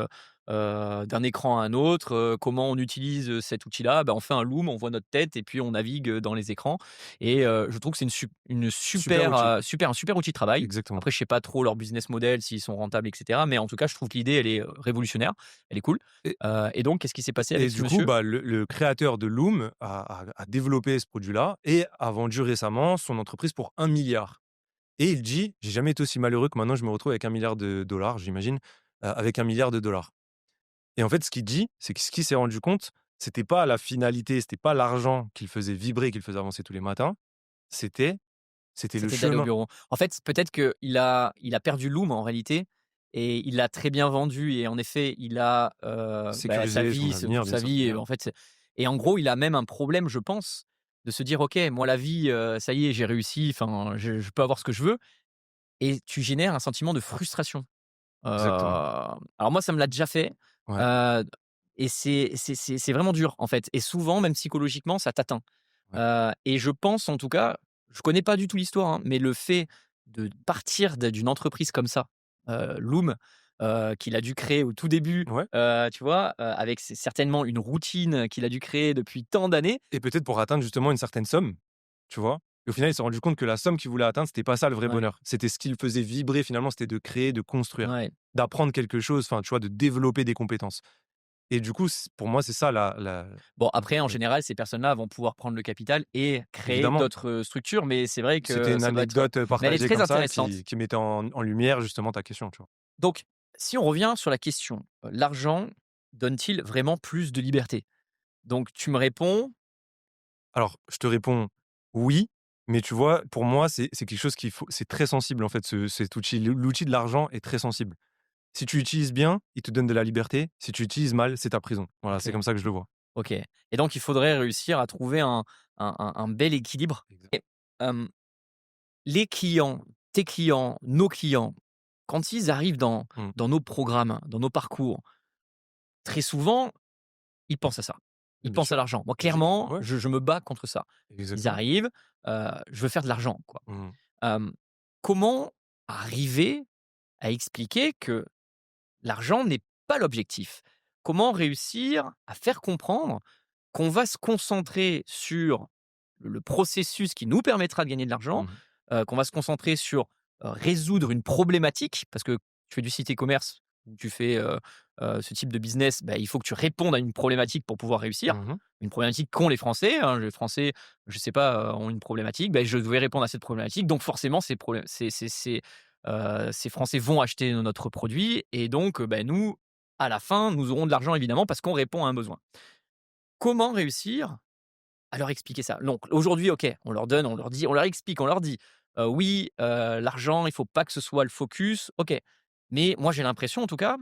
d'un écran à un autre, comment on utilise, cet outil-là. On fait un loom, on voit notre tête et puis on navigue, dans les écrans et je trouve que c'est une super super, outil. un super outil de travail. Exactement. Après, je sais pas trop leur business model, s'ils sont rentables et cetera, mais en tout cas, je trouve que l'idée, elle est, révolutionnaire, elle est cool. Et donc qu'est-ce qui s'est passé Et avec ce du coup, monsieur? bah, le créateur de Loom a développé ce produit-là et a vendu récemment son entreprise pour 1 milliard. Et il dit: «J'ai jamais été aussi malheureux que maintenant je me retrouve avec 1 milliard de dollars», j'imagine, avec 1 milliard de dollars. Et en fait, ce qu'il dit, c'est que ce qu'il s'est rendu compte, c'était pas la finalité, c'était pas l'argent qui le faisait vibrer, qui le faisait avancer tous les matins, c'était c'était le C'était d'aller au chemin. bureau. En fait, peut-être qu'il a perdu Loom en réalité et il l'a très bien vendu et en effet, il a, sa Sécuriser son vie, avenir, toute bien sa sûr. vie et en fait, et en gros, il a même un problème, je pense, de se dire: «OK, moi la vie, ça y est, j'ai réussi, enfin, je peux avoir ce que je veux», et tu génères un sentiment de frustration. Exactement. Alors moi, ça me l'a déjà fait, Ouais, heu et c'est vraiment dur, en fait, et souvent, même psychologiquement, ça t'atteint. ouais. Et je pense, en tout cas, je connais pas du tout l'histoire, hein, mais le fait de partir d'une entreprise comme ça, Loom, qu'il a dû créer au tout début, Ouais. tu vois? Avec certainement une routine qu'il a dû créer depuis tant d'années. Et peut-être pour atteindre justement une certaine somme, tu vois? Et au final, il s'est rendu compte que la somme qu'il voulait atteindre, c'était pas ça le vrai Ouais, bonheur. C'était ce qui le faisait vibrer finalement, c'était de créer, de construire, ouais. d'apprendre quelque chose, enfin, tu vois? De développer des compétences. Et du coup, pour moi, c'est ça la Bon, après, en ouais, général, ces personnes-là vont pouvoir prendre le capital et créer évidemment. d'autres, structures, mais c'est vrai C'était que une ça doit être, anecdote, mais elle est partagée très comme ça intéressante. qui mettait en lumière justement ta question, tu vois? Donc, si on revient sur la question, l'argent donne-t-il vraiment plus de liberté? Donc tu me réponds. Alors, je te réponds: «Oui», mais tu vois, pour moi, c'est quelque chose qu'il faut c'est très sensible en fait cet outil. L'outil de l'argent est très sensible. Si tu utilises bien, il te donne de la liberté. Si tu utilises mal, c'est ta prison. Voilà, c'est OK, comme ça que je le vois. OK, et donc il faudrait réussir à trouver un bel équilibre. Exact. Et hem, les clients, tes clients, nos clients, quand ils arrivent Mmh. dans nos programmes, dans nos parcours, très souvent, ils pensent à ça. Ils Bien pensent à sûr, l'argent. Moi, logique. clairement, Ouais, je me bats contre ça. Ils exactement. arrivent, je veux faire de l'argent, quoi. Mmh. Hem, Comment arriver à expliquer que l'argent n'est pas l'objectif? Comment réussir à faire comprendre qu'on va se concentrer sur le processus qui nous permettra de gagner de l'argent, Mmh. qu'on va se concentrer sur, résoudre une problématique? Parce que tu fais du site e-commerce ou tu fais, ce type de business, il faut que tu répondes à une problématique pour pouvoir réussir. Mmh. Une problématique qu'ont les Français, hein. Les Français, je sais pas, ont une problématique, je devais répondre à cette problématique, donc forcément ces Français vont acheter notre produit et donc, nous, à la fin, nous aurons de l'argent évidemment parce qu'on répond à un besoin. Comment réussir à leur expliquer ça. Donc aujourd'hui, OK, on leur donne, on leur dit, on leur explique, on leur dit, «Oui, l'argent, il faut pas que ce soit le focus», OK. Mais moi, j'ai l'impression en tout cas,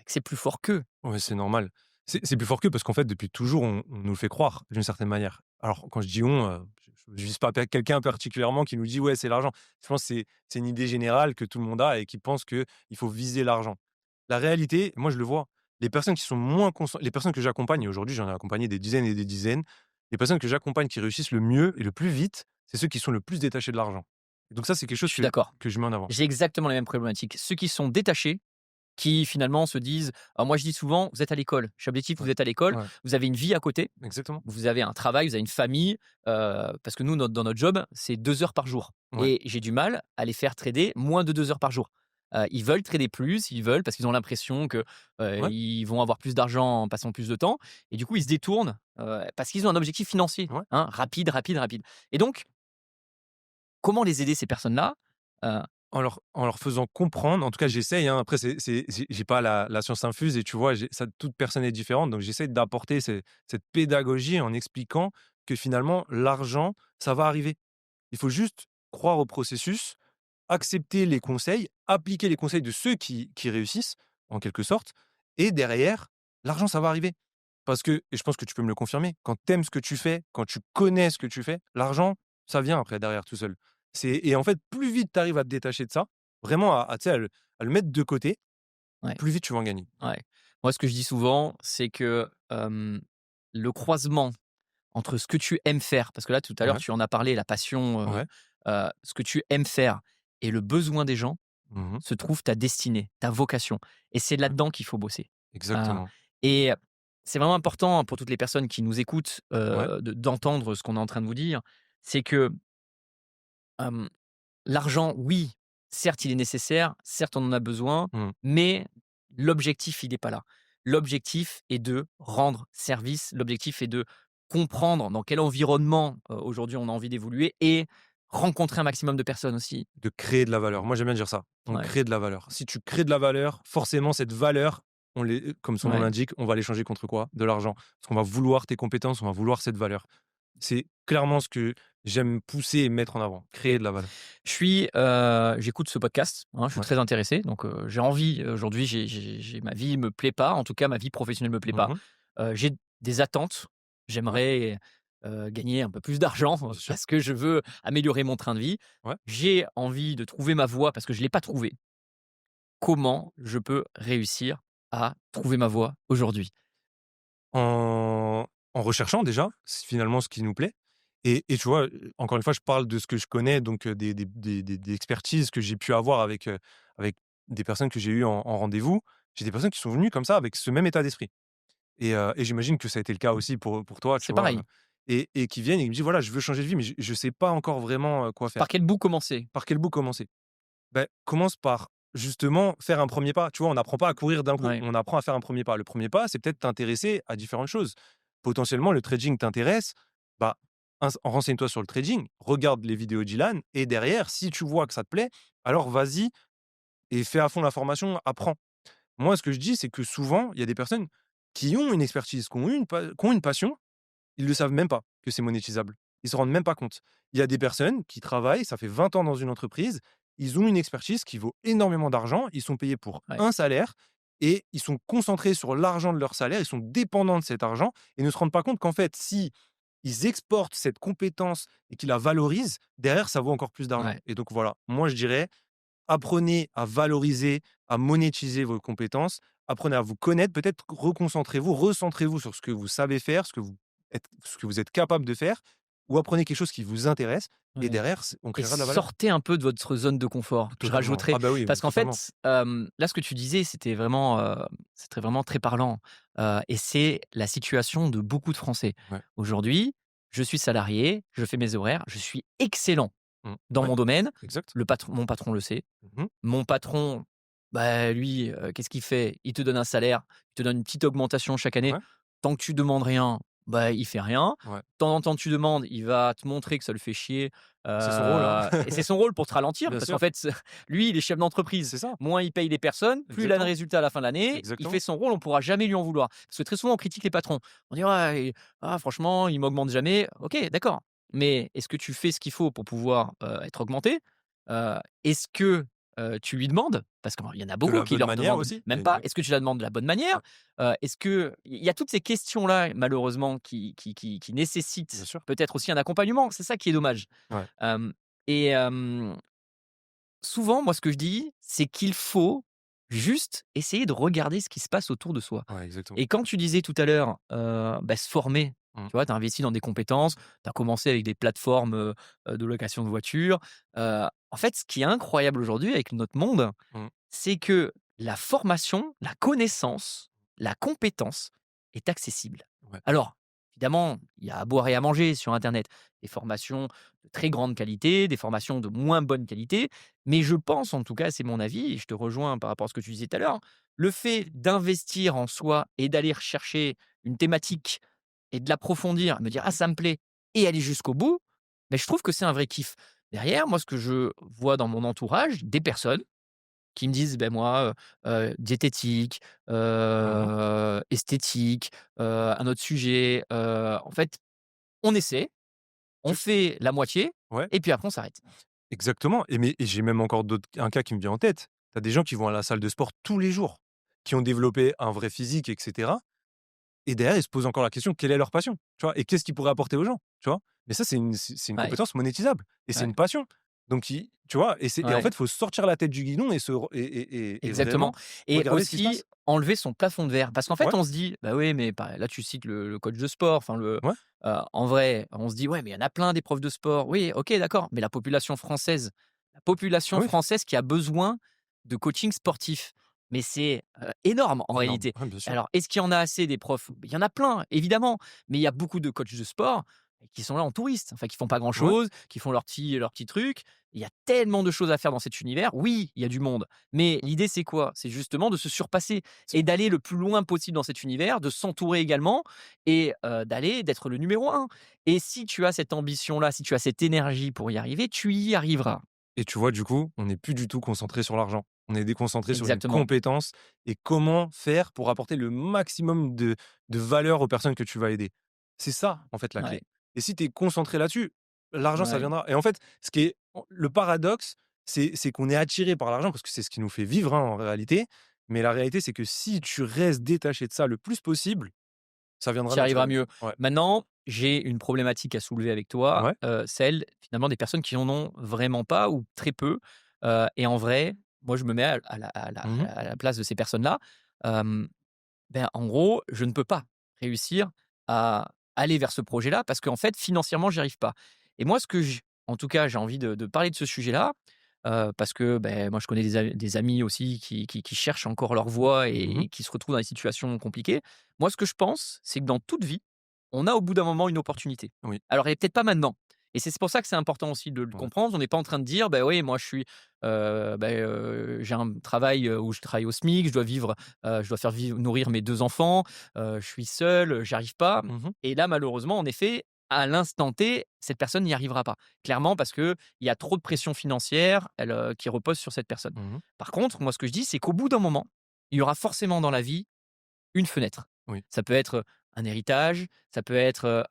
que c'est plus fort qu'eux. Ouais, c'est normal. C'est plus fort qu'eux parce qu'en fait, depuis toujours, on nous le fait croire d'une certaine manière. Alors, quand je dis «on», je vise pas quelqu'un particulièrement qui nous dit: «Ouais, c'est l'argent». Je pense que c'est une idée générale que tout le monde a et qui pense qu'il faut viser l'argent. La réalité, moi, je le vois, les personnes qui sont moins conscien les personnes que j'accompagne et aujourd'hui, j'en ai accompagné des dizaines et des dizaines, les personnes que j'accompagne qui réussissent le mieux et le plus vite, c'est ceux qui sont le plus détachés de l'argent. Donc ça, c'est quelque Je chose suis que d'accord. je mets en avant. J'ai exactement les mêmes problématiques. Ceux qui sont détachés, qui finalement se disent, alors moi je dis souvent: «Vous êtes à l'école». Chez Objectif, Ouais, vous êtes à l'école, ouais, vous avez une vie à côté, exactement. vous avez un travail, vous avez une famille, parce que nous, dans notre job, c'est 2 heures par jour Ouais, et j'ai du mal à les faire trader moins de 2 heures par jour. Ils veulent trader plus, ils veulent parce qu'ils ont l'impression que, ouais, ils vont avoir plus d'argent en passant plus de temps et du coup, ils se détournent, parce qu'ils ont un objectif financier, ouais. hein, rapide, rapide, rapide et donc comment les aider ces personnes-là? Heu, En leur faisant comprendre, en tout cas j'essaye, hein, après j'ai pas la science infuse et tu vois, toute personne est différente, donc j'essaie d'apporter cette pédagogie en expliquant que finalement l'argent, ça va arriver. Il faut juste croire au processus, accepter les conseils, appliquer les conseils de ceux qui réussissent, en quelque sorte, et derrière, l'argent, ça va arriver. Parce que et je pense que tu peux me le confirmer, quand tu aimes ce que tu fais, quand tu connais ce que tu fais, l'argent, ça vient après derrière tout seul. Et en fait, plus vite tu arrives à te détacher de ça, vraiment tu sais, à le mettre de côté, ouais. plus vite tu vas en gagner. Ouais. Moi, ce que je dis souvent, c'est que, le croisement entre ce que tu aimes faire, parce que là, tout à l'heure, Ouais, tu en as parlé, la passion, ouais. ce que tu aimes faire et le besoin des gens, Mmh. se trouve ta destinée, ta vocation et c'est Ouais, là-dedans qu'il faut bosser. Heu exactement. et c'est vraiment important pour toutes les personnes qui nous écoutent, Ouais. d'entendre ce qu'on est en train de vous dire. C'est que, hem l'argent, oui, certes, il est nécessaire, certes, on en a besoin, Mmh. mais l'objectif, il n'est pas là. L'objectif est de rendre service, l'objectif est de comprendre dans quel environnement, aujourd'hui on a envie d'évoluer et rencontrer un maximum de personnes aussi. De créer de la valeur. Moi, j'aime bien dire ça. On Ouais, crée de la valeur. Si tu crées de la valeur, forcément, cette valeur, comme son nom ouais. l'indique, on va l'échanger contre quoi? De l'argent. Parce qu'on va vouloir tes compétences, on va vouloir cette valeur. C'est clairement ce que j'aime pousser et mettre en avant. Créer de la valeur. J'écoute ce podcast, hein, je suis Ouais. très intéressé, donc j'ai envie, aujourd'hui, ma vie me plaît pas, en tout cas ma vie professionnelle me plaît pas. Mmh. J'ai des attentes, Ouais, j'aimerais, gagner un peu plus d'argent bien sûr. parce que je veux améliorer mon train de vie. Ouais. J'ai envie de trouver ma voie parce que je l'ai pas trouvée. Comment je peux réussir à trouver ma voie aujourd'hui? En recherchant déjà, finalement ce qui nous plaît et tu vois, encore une fois, je parle de ce que je connais donc des expertises que j'ai pu avoir avec des personnes que j'ai eues en rendez-vous. J'ai des personnes qui sont venues comme ça avec ce même état d'esprit et j'imagine que ça a été le cas aussi pour toi, tu C'est vois? pareil. Et qui viennent et qui me disent: «Voilà, je veux changer de vie mais je sais pas encore vraiment, quoi Par faire. quel bout commencer? Par quel bout commencer?» Beh, commence par justement faire un premier pas. Tu vois, on n'apprend pas à courir d'un coup, Ouais, on apprend à faire un premier pas. Le premier pas, c'est peut-être t'intéresser à différentes choses. Potentiellement, le trading t'intéresse, bah, renseigne-toi sur le trading, regarde les vidéos d'Ilan et derrière, si tu vois que ça te plaît, alors vas-y et fais à fond la formation, apprends. Moi, ce que je dis, c'est que souvent, il y a des personnes qui ont une expertise, qui ont une passion, ils le savent même pas que c'est monétisable. Ils se rendent même pas compte. Il y a des personnes qui travaillent, ça fait 20 ans dans une entreprise, ils ont une expertise qui vaut énormément d'argent, ils sont payés pour ouais, un salaire et ils sont concentrés sur l'argent de leur salaire, ils sont dépendants de cet argent et ne se rendent pas compte qu'en fait, si ils exportent cette compétence et qu'ils la valorisent, derrière, ça vaut encore plus d'argent. ouais. Et donc voilà, moi je dirais, apprenez à valoriser, à monétiser vos compétences, apprenez à vous connaître, peut-être reconcentrez-vous, recentrez-vous sur ce que vous savez faire, ce que vous êtes capable de faire, ou apprenez quelque chose qui vous intéresse et Ouais. derrière, on Et créera de la valeur. sortez un peu de votre zone de confort. Je Totalement. rajouterais Ah bah oui, parce qu'en totalement. fait, là, ce que tu disais, c'était vraiment très parlant, et c'est la situation de beaucoup de Français. Ouais. Aujourd'hui, je suis salarié, je fais mes horaires, je suis excellent Mmh. dans Ouais, mon domaine. exact. Mon patron le sait. Mmh. Mon patron, bah, lui, qu'est-ce qu'il fait? Il te donne un salaire, il te donne une petite augmentation chaque année. Ouais, Tant que tu demandes rien, bah, il fait rien. Ouais, De temps en temps, tu demandes, il va te montrer que ça le fait chier, c'est son rôle, hein. et c'est son rôle pour te ralentir Bien parce qu'en sûr, fait, lui, il est chef d'entreprise. c'est ça, Moins il paye les personnes, plus il a de exactement, résultats à la fin de l'année. Il fait exactement. son rôle, on pourra jamais lui en vouloir. Parce que très souvent, on critique les patrons. On dit: «Ouais, franchement, il m'augmente jamais». OK, d'accord, mais est-ce que tu fais ce qu'il faut pour pouvoir, être augmenté? Est-ce que, tu lui demandes? Parce qu'il y en a De beaucoup la qui bonne leur manière demandent aussi, même pas. exact, Est-ce que tu la demandes de la bonne manière? ouais, Est-ce que il y a toutes ces questions-là, malheureusement, qui bien nécessitent sûr, peut-être aussi un accompagnement. C'est ça qui est dommage. ouais, Hem et souvent, moi, ce que je dis, c'est qu'il faut juste essayer de regarder ce qui se passe autour de soi. ouais, exactement. Et quand tu disais tout à l'heure, se former, Mmh, tu vois? Tu as investi dans des compétences, tu as commencé avec des plateformes, de location de voitures. En fait, ce qui est incroyable aujourd'hui avec notre monde, mmh, c'est que la formation, la connaissance, la compétence est accessible. ouais, Alors, évidemment, il y a à boire et à manger sur internet. Des formations de très grande qualité, des formations de moins bonne qualité, mais je pense, en tout cas, c'est mon avis et je te rejoins par rapport à ce que tu disais tout à l'heure, le fait d'investir en soi et d'aller rechercher une thématique et de l'approfondir, me dire: «Ah ça me plaît» et aller jusqu'au bout, mais je trouve que c'est un vrai kiff. Derrière, moi, ce que je vois dans mon entourage, des personnes qui me disent: «Beh, moi, diététique, mmh. esthétique, un autre sujet», en fait, on essaie, on Tu fait la moitié ouais, et puis après on s'arrête. exactement et j'ai même encore un cas qui me vient en tête. Tu as des gens qui vont à la salle de sport tous les jours, qui ont développé un vrai physique et cetera et derrière, ils se posent encore la question: «Quelle est leur passion?» Tu vois? Et qu'est-ce qu'ils pourraient apporter aux gens? Tu vois? Mais ça, c'est une Ouais, compétence monétisable et c'est ouais, une passion. Donc tu vois? Et en fait, ouais. il faut sortir la tête du guidon et se re et Exactement vraiment et regarder ce qui se aussi passe. enlever son plafond de verre. Parce qu'en fait, Ouais, on se dit: «Bah, oui, mais pa» là, tu cites le coach de sport, enfin ouais, en vrai, on se dit: «Ouais, mais il y en a plein des profs de sport». Oui, OK, d'accord, mais la ah population oui, française qui a besoin de coaching sportif, mais c'est, énorme en énorme. réalité. Ouais, bien sûr. Alors, est-ce qu'il y en a assez des profs? Il y en a plein, évidemment, mais il y a beaucoup de coachs de sport qui sont là en touristes, enfin qui font pas grand Ouais, chose, qui font leur petit truc. Il y a tellement de choses à faire dans cet univers. Oui, il y a du monde, mais l'idée, c'est quoi? C'est justement de se surpasser c'est et d'aller le plus loin possible dans cet univers, de s'entourer également et d'être le numéro un. Et si tu as cette ambition-là, si tu as cette énergie pour y arriver, tu y arriveras. et tu vois, du coup, on n'est plus du tout concentré sur l'argent. On est déconcentré sur une Exactement. compétence et comment faire pour apporter le maximum de valeur aux personnes que tu vas aider. C'est ça, en fait, la Ouais, clé. Et si tu es concentré là-dessus, l'argent, ça ouais. viendra. Et en fait, ce qui est le paradoxe, c'est qu'on est attiré par l'argent parce que c'est ce qui nous fait vivre, hein, en réalité. Mais la réalité, c'est que si tu restes détaché de ça le plus possible, ça viendra Tu y arriveras naturellement. mieux. Ouais. Maintenant, j'ai une problématique à soulever avec toi, Ouais. celle finalement des personnes qui en ont vraiment pas ou très peu, et en vrai, moi je me mets Mmh. à la place de ces personnes-là. Hem, en gros, je ne peux pas réussir à aller vers ce projet-là parce qu'en fait, financièrement, j'y arrive pas. Et moi, ce que j en tout cas, j'ai envie de parler de ce sujet-là, parce que, moi, je connais des amis aussi qui cherchent encore leur voie Mmh. et qui se retrouvent dans des situations compliquées. Moi, ce que je pense, c'est que dans toute vie, on a au bout d'un moment une opportunité. Oui. Alors, elle est peut-être pas maintenant et c'est pour ça que c'est important aussi de le Ouais. comprendre. On n'est pas en train de dire: «Bah, oui, moi, je suis, j'ai un travail, où je travaille au SMIC, je dois faire nourrir mes 2 enfants, je suis seul, j'arrive pas». Mmh. Et là, malheureusement, en effet, à l'instant T, cette personne n'y arrivera pas. Clairement, parce qu'il y a trop de pression financière, qui repose sur cette personne. Mmh. Par contre, moi, ce que je dis, c'est qu'au bout d'un moment, il y aura forcément dans la vie une fenêtre. Oui. Ça peut être un héritage, ça peut être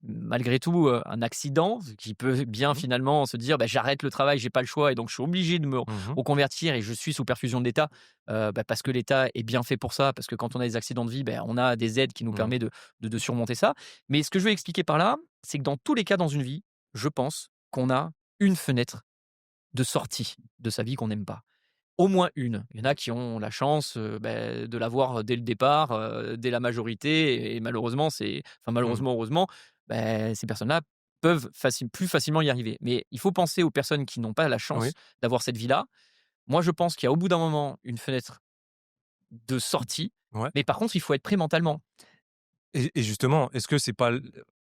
malgré tout, un accident qui peut bien Mmh. finalement se dire: «J'arrête le travail, j'ai pas le choix et donc je suis obligé de me Mmh. reconvertir et je suis sous perfusion de l'État», parce que l'État est bien fait pour ça, parce que quand on a des accidents de vie, on a des aides qui nous Mmh. permettent de surmonter ça. Mais ce que je veux expliquer par là, c'est que dans tous les cas dans une vie, je pense qu'on a une fenêtre de sortie de sa vie qu'on n'aime pas. Au moins une. Il y en a qui ont la chance, de l'avoir dès le départ, dès la majorité et malheureusement Mmh. malheureusement, heureusement, ces personnes-là peuvent plus facilement y arriver. Mais il faut penser aux personnes qui n'ont pas la Oui. chance d'avoir cette vie-là. Moi, je pense qu'il y a au bout d'un moment une fenêtre de sortie, Ouais. mais par contre, il faut être prêt mentalement. Et justement, est-ce que c'est pas l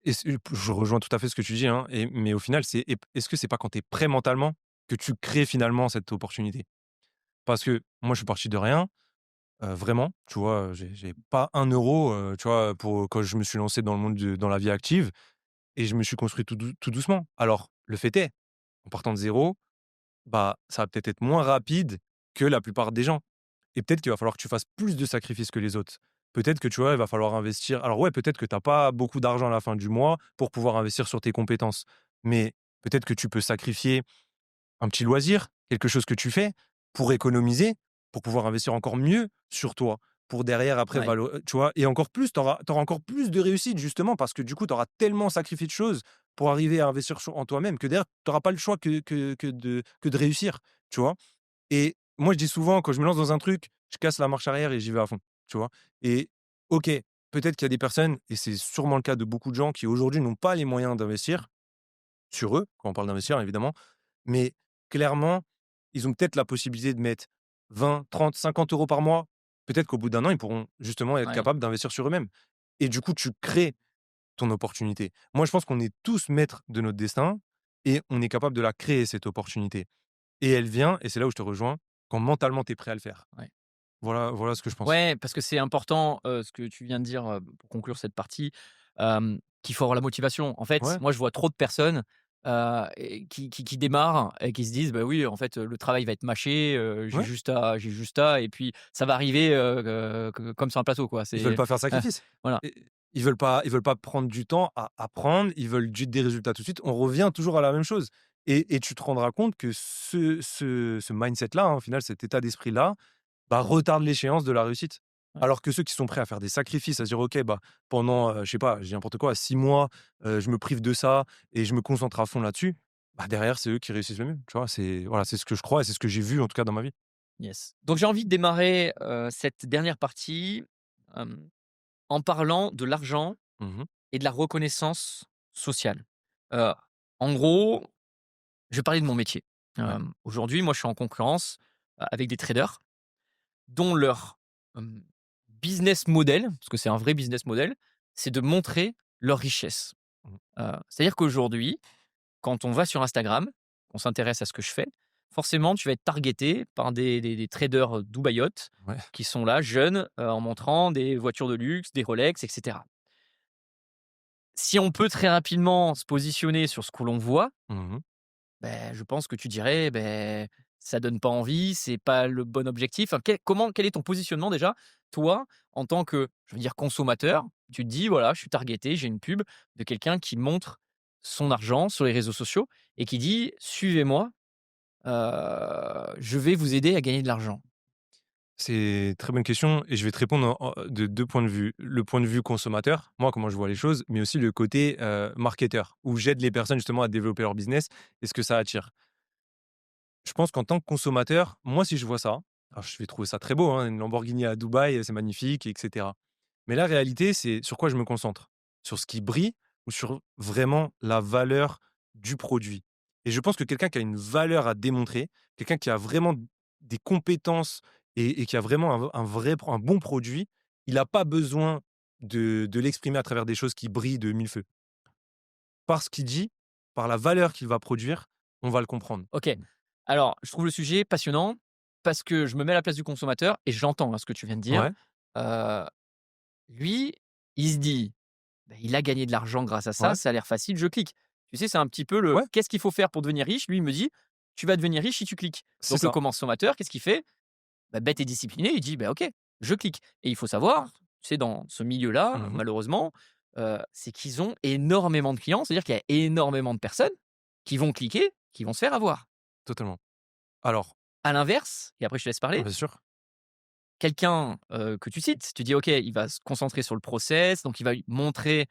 est-ce je rejoins tout à fait ce que tu dis, hein, mais au final, est-ce que c'est pas quand tu es prêt mentalement que tu crées finalement cette opportunité? Parce que moi, je suis parti de rien, vraiment, tu vois? J'ai pas 1 €, tu vois, pour quand je me suis lancé dans le monde dans la vie active et je me suis construit tout doucement. Alors, le fait est, en partant de zéro, bah, ça va peut-être être moins rapide que la plupart des gens et peut-être qu'il va falloir que tu fasses plus de sacrifices que les autres. Peut-être que, tu vois, il va falloir investir alors ouais, peut-être que tu as pas beaucoup d'argent à la fin du mois pour pouvoir investir sur tes compétences, mais peut-être que tu peux sacrifier un petit loisir, quelque chose que tu fais pour économiser, pour pouvoir investir encore mieux sur toi, pour derrière après Ouais, tu vois? Et encore plus, tu auras encore plus de réussite justement parce que du coup, tu auras tellement sacrifié de choses pour arriver à investir en toi-même que derrière, tu auras pas le choix que de réussir, tu vois? Et moi, je dis souvent quand je me lance dans un truc, je casse la marche arrière et j'y vais à fond, tu vois? Et OK, peut-être qu'il y a des personnes et c'est sûrement le cas de beaucoup de gens qui aujourd'hui n'ont pas les moyens d'investir sur eux, quand on parle d'investir évidemment, mais clairement, ils ont peut-être la possibilité de mettre 20, 30, 50 € par mois. Peut-être qu'au bout d'un an, ils pourront justement être ouais. capables d'investir sur eux-mêmes et du coup, tu crées ton opportunité. Moi, je pense qu'on est tous maîtres de notre destin et on est capable de la créer, cette opportunité et elle vient et c'est là où je te rejoins, quand mentalement tu es prêt à le faire. Ouais. Voilà ce que je pense. Ouais, parce que c'est important, ce que tu viens de dire, pour conclure cette partie, qu'il faut avoir la motivation. En fait, Ouais, moi, je vois trop de personnes, et qui démarrent et qui se disent: «Bah, oui, en fait, le travail va être mâché, ouais, j'ai juste à et puis ça va arriver, comme sur un plateau, quoi». ils veulent C'est pas faire sacrifice. voilà. Et ils veulent pas prendre du temps à apprendre, ils veulent juste des résultats tout de suite. On revient toujours à la même chose et tu te rendras compte que ce mindset-là, hein, au final, cet état d'esprit-là, bah, retarde l'échéance de la réussite. Ouais. Alors que ceux qui sont prêts à faire des sacrifices, à se dire: «OK, bah, pendant, je sais pas, je dis n'importe quoi, 6 mois, je me prive de ça et je me concentre à fond là-dessus», bah, derrière, c'est eux qui réussissent le mieux, tu vois? C'est ce que je crois et c'est ce que j'ai vu, en tout cas, dans ma vie. Yes. Donc j'ai envie de démarrer, cette dernière partie, hem, en parlant de l'argent Mmh. et de la reconnaissance sociale. Heu, En gros, je vais parler de mon métier. Ouais. Aujourd'hui, moi, je suis en concurrence, avec des traders dont leur, business model, parce que c'est un vrai business model, c'est de montrer leur richesse. Mmh. C'est-à-dire qu'aujourd'hui, quand on va sur Instagram, qu'on s'intéresse à ce que je fais, forcément, tu vas être targeté par des traders, dubaïotes Ouais. qui sont là, jeunes, en montrant des voitures de luxe, des Rolex et cetera. Si on peut très rapidement se positionner sur ce que l'on voit, Mmh. beh, je pense que tu dirais, beh, ça donne pas envie, c'est pas le bon objectif. Enfin, quel est ton positionnement déjà, toi, en tant que, je veux dire, consommateur? Tu te dis: «Voilà, je suis targeté, j'ai une pub de quelqu'un qui montre son argent sur les réseaux sociaux et qui dit: "Suivez-moi, je vais vous aider à gagner de l'argent"». C'est une très bonne question et je vais te répondre de 2 points de vue. Le point de vue consommateur, moi, comment je vois les choses, mais aussi le côté, marketeur, où j'aide les personnes justement à développer leur business et ce que ça attire. Je pense qu'en tant que consommateur, moi, si je vois ça, alors je vais trouver ça très beau, hein, une Lamborghini à Dubaï, c'est magnifique et cetera. Mais la réalité, c'est sur quoi je me concentre? Sur ce qui brille ou sur vraiment la valeur du produit? Et je pense que quelqu'un qui a une valeur à démontrer, quelqu'un qui a vraiment des compétences et qui a vraiment un bon produit, il n'a pas besoin de l'exprimer à travers des choses qui brillent de mille feux. Par ce qu'il dit, par la valeur qu'il va produire, on va le comprendre. OK. Alors, je trouve le sujet passionnant parce que je me mets à la place du consommateur et j'entends, hein, ce que tu viens de dire. Ouais, Heu, Lui, il se dit: «Beh, il a gagné de l'argent grâce à ça, ouais, ça a l'air facile, je clique». Tu sais, c'est un petit peu le: ouais, «Qu'est-ce qu'il faut faire pour devenir riche?» Lui, il me dit: «Tu vas devenir riche si tu cliques». c'est Donc le ça. consommateur, qu'est-ce qu'il fait? Bah, bête et discipliné, il dit: «Bah, OK, je clique» et il faut savoir, tu sais, dans ce milieu-là, Mmh. malheureusement, c'est qu'ils ont énormément de clients. C'est-à-dire qu'il y a énormément de personnes qui vont cliquer, qui vont se faire avoir. Totalement. Alors, À l'inverse, et après je te laisse parler, bien sûr. quelqu'un, que tu cites, tu dis: «OK, il va se concentrer sur le process, donc il va montrer,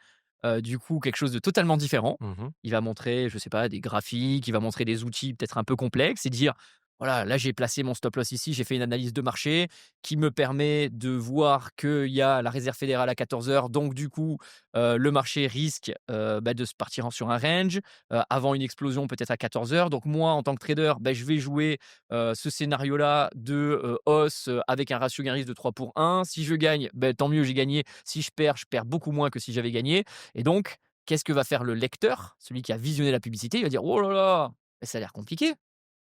du coup, quelque chose de totalement différent». Mmh. Il va montrer, je sais pas, des graphiques, il va montrer des outils peut-être un peu complexes et dire: «Voilà, là, j'ai placé mon stop loss ici, j'ai fait une analyse de marché qui me permet de voir qu'il y a la réserve fédérale à 14 heures, donc du coup, le marché risque, bah, de se partir sur un range, avant une explosion peut-être à 14 heures. Donc moi, en tant que trader, bah, je vais jouer ce scénario-là de, hausse, avec un ratio gain-risque de 3 pour 1. Si je gagne, beh, tant mieux, j'ai gagné. Si je perds beaucoup moins que si j'avais gagné et donc qu'est-ce que va faire le lecteur? Celui qui a visionné la publicité, il va dire: «Oh là là, ça a l'air compliqué.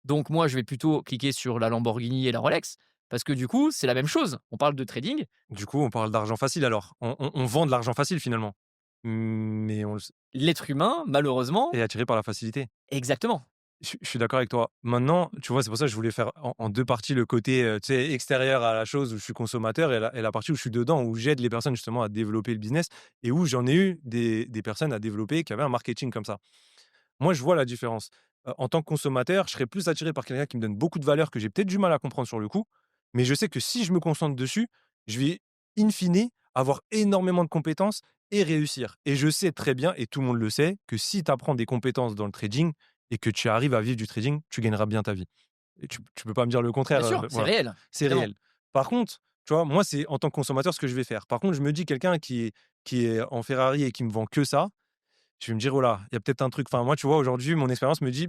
Donc moi, je vais plutôt cliquer sur la Lamborghini et la Rolex». Parce que du coup, c'est la même chose. On parle de trading. Du coup, on parle d'argent facile alors. On vend de l'argent facile finalement. Mais on le s L'être humain, malheureusement est attiré par la facilité. exactement. Je suis d'accord avec toi. Maintenant, tu vois, c'est pour ça que je voulais faire en 2 parties le côté, tu sais, extérieur à la chose où je suis consommateur et la partie où je suis dedans, où j'aide les personnes justement à développer le business et où j'en ai eu des personnes à développer qui avaient un marketing comme ça. Moi, je vois la différence. En tant que consommateur, je serais plus attiré par quelqu'un qui me donne beaucoup de valeur que j'ai peut-être du mal à comprendre sur le coup, mais je sais que si je me concentre dessus, je vais in fine avoir énormément de compétences et réussir. Et je sais très bien, et tout le monde le sait, que si tu apprends des compétences dans le trading et que tu arrives à vivre du trading, tu gagneras bien ta vie. Et tu peux pas me dire le Bien contraire, sûr, c'est voilà, réel, c'est évidemment. réel. Par contre, tu vois, moi, c'est en tant que consommateur ce que je vais faire. Par contre, je me dis quelqu'un qui est en Ferrari et qui me vend que ça, je vais me dire: «Oh là, il y a peut-être un truc». Enfin, moi, tu vois, aujourd'hui, mon expérience me dit: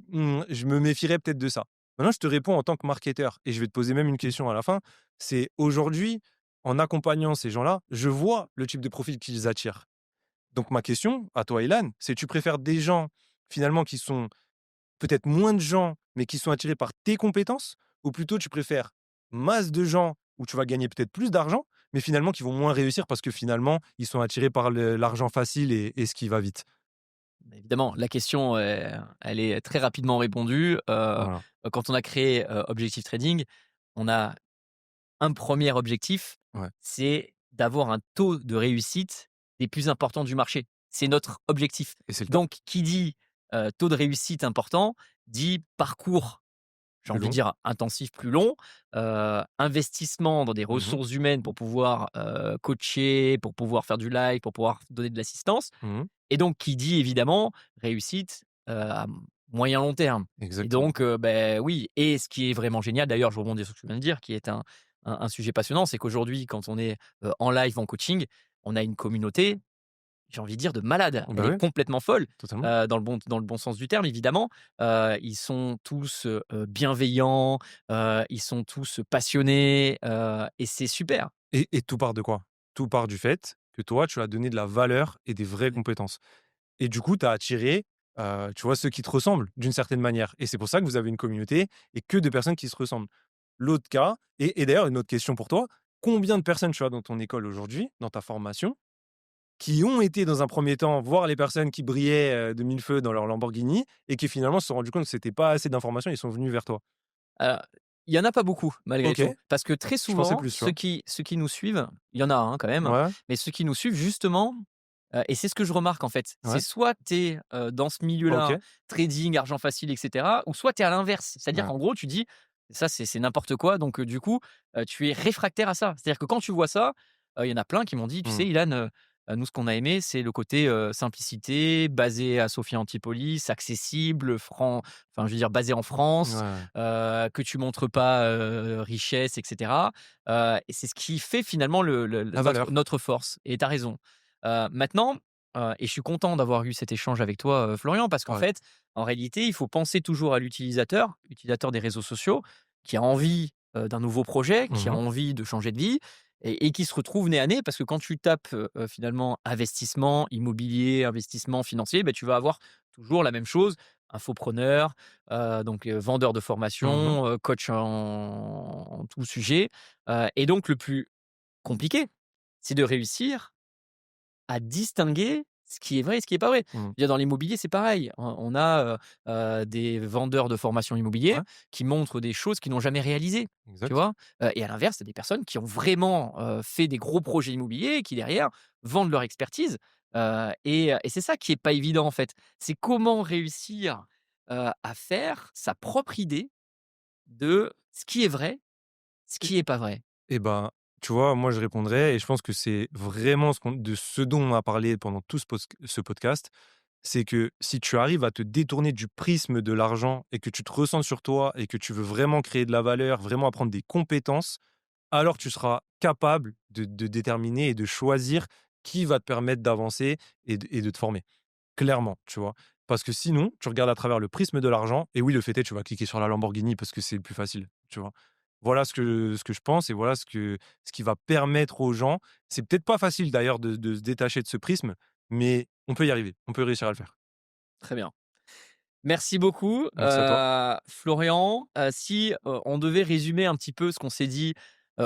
je me méfierais peut-être de ça». Maintenant, je te réponds en tant que marketeur et je vais te poser même une question à la fin. C'est aujourd'hui, en accompagnant ces gens-là, je vois le type de profil qu'ils attirent. Donc ma question à toi, Ilan, c'est tu préfères des gens, finalement, qui sont peut-être moins de gens, mais qui sont attirés par tes compétences? Ou plutôt tu préfères masse de gens où tu vas gagner peut-être plus d'argent, mais finalement qui vont moins réussir parce que finalement, ils sont attirés par l'argent facile et ce qui va vite? Évidemment, la question, elle est très rapidement répondue. Voilà. Quand on a créé, Objectif Trading, on a un premier objectif, Ouais. c'est d'avoir un taux de réussite des plus importants du marché. C'est notre objectif. Et c'est le cas. Donc qui dit, taux de réussite important, dit parcours, j'ai Plus envie de long. dire intensif, plus long, investissement dans des Mmh. ressources humaines pour pouvoir, coacher, pour pouvoir faire du live, pour pouvoir donner de l'assistance. Mmh. Et donc qui dit évidemment réussite, à moyen long terme. Et Exactement. donc, oui, et ce qui est vraiment génial d'ailleurs, je rebondis sur ce que tu viens de dire, qui est un sujet passionnant, c'est qu'aujourd'hui quand on est, en live, en coaching, on a une communauté, j'ai envie de dire de malades. Elle Bah, est oui, complètement folle, totalement. dans le bon sens du terme évidemment. Ils sont tous, bienveillants, ils sont tous passionnés, et c'est super. Et tout part de quoi? Tout part du fait que toi, tu as donné de la valeur et des vraies Ouais. compétences. Et du coup, tu as attiré, tu vois, ceux qui te ressemblent d'une certaine manière. Et c'est pour ça que vous avez une communauté et que de personnes qui se ressemblent. L'autre cas et d'ailleurs une autre question pour toi, combien de personnes tu as dans ton école aujourd'hui, dans ta formation, qui ont été dans un premier temps voir les personnes qui brillaient, de mille feux dans leur Lamborghini et qui finalement se sont rendus compte que c'était pas assez d'informations, ils sont venus vers toi? Heu, il y en a pas beaucoup malgré OK, tout, parce que très je pensais souvent, plus, tu vois? ceux qui nous suivent, il y en a, hein, quand même, Ouais, mais ceux qui nous suivent justement, et c'est ce que je remarque en fait, c'est ouais, soit tu es, dans ce milieu-là, OK, trading, argent facile et cetera, ou soit tu es à l'inverse. C'est-à-dire ouais. qu'en gros, tu dis: «Ça c'est n'importe quoi», donc du coup, tu es réfractaire à ça. C'est-à-dire que quand tu vois ça, il y en a plein qui m'ont dit: «Tu sais Mmh. Ilan, nous ce qu'on a aimé, c'est le côté, simplicité, basé à Sophia Antipolis, accessible, enfin je veux dire basé en France, Ouais, que tu montres pas, richesse et cetera, et c'est ce qui fait finalement la valeur. notre force et tu as raison. Maintenant, et je suis content d'avoir eu cet échange avec toi, Florian, parce qu'en Pareil. fait, en réalité, il faut penser toujours à l'utilisateur des réseaux sociaux, qui a envie, d'un nouveau projet, qui a Mmh. envie de changer de vie et qui se retrouve nez à nez parce que quand tu tapes, finalement investissement immobilier, investissement financier, beh, tu vas avoir toujours la même chose, infopreneur, donc vendeur de Mmh. formation, coach en tout sujet, et donc le plus compliqué, c'est de réussir à distinguer ce qui est vrai et ce qui est pas vrai. Mmh. Je veux dire dans l'immobilier, c'est pareil. On a, des vendeurs de formation immobilière Ouais, qui montrent des choses qu'ils n'ont jamais réalisées, tu exact. vois? Et à l'inverse, tu as des personnes qui ont vraiment, fait des gros projets immobiliers et qui derrière vendent leur expertise, et c'est ça qui est pas évident en fait. C'est comment réussir, à faire sa propre idée de ce qui est vrai, ce Et qui est pas vrai. et ben, tu vois, moi, je répondrais et je pense que c'est vraiment ce dont on a parlé pendant tout ce podcast, c'est que si tu arrives à te détourner du prisme de l'argent et que tu te ressens sur toi et que tu veux vraiment créer de la valeur, vraiment apprendre des compétences, alors tu seras capable de déterminer et de choisir qui va te permettre d'avancer et de te former. Clairement, tu vois? Parce que sinon, tu regardes à travers le prisme de l'argent et oui, le fait est, tu vas cliquer sur la Lamborghini parce que c'est le plus facile, tu vois? Voilà ce que je pense et voilà ce qui va permettre aux gens c'est peut-être pas facile d'ailleurs de se détacher de ce prisme, mais on peut y arriver, on peut réussir à le faire. Très bien. Merci beaucoup, Merci à toi. Florian. Si, on devait résumer un petit peu ce qu'on s'est dit,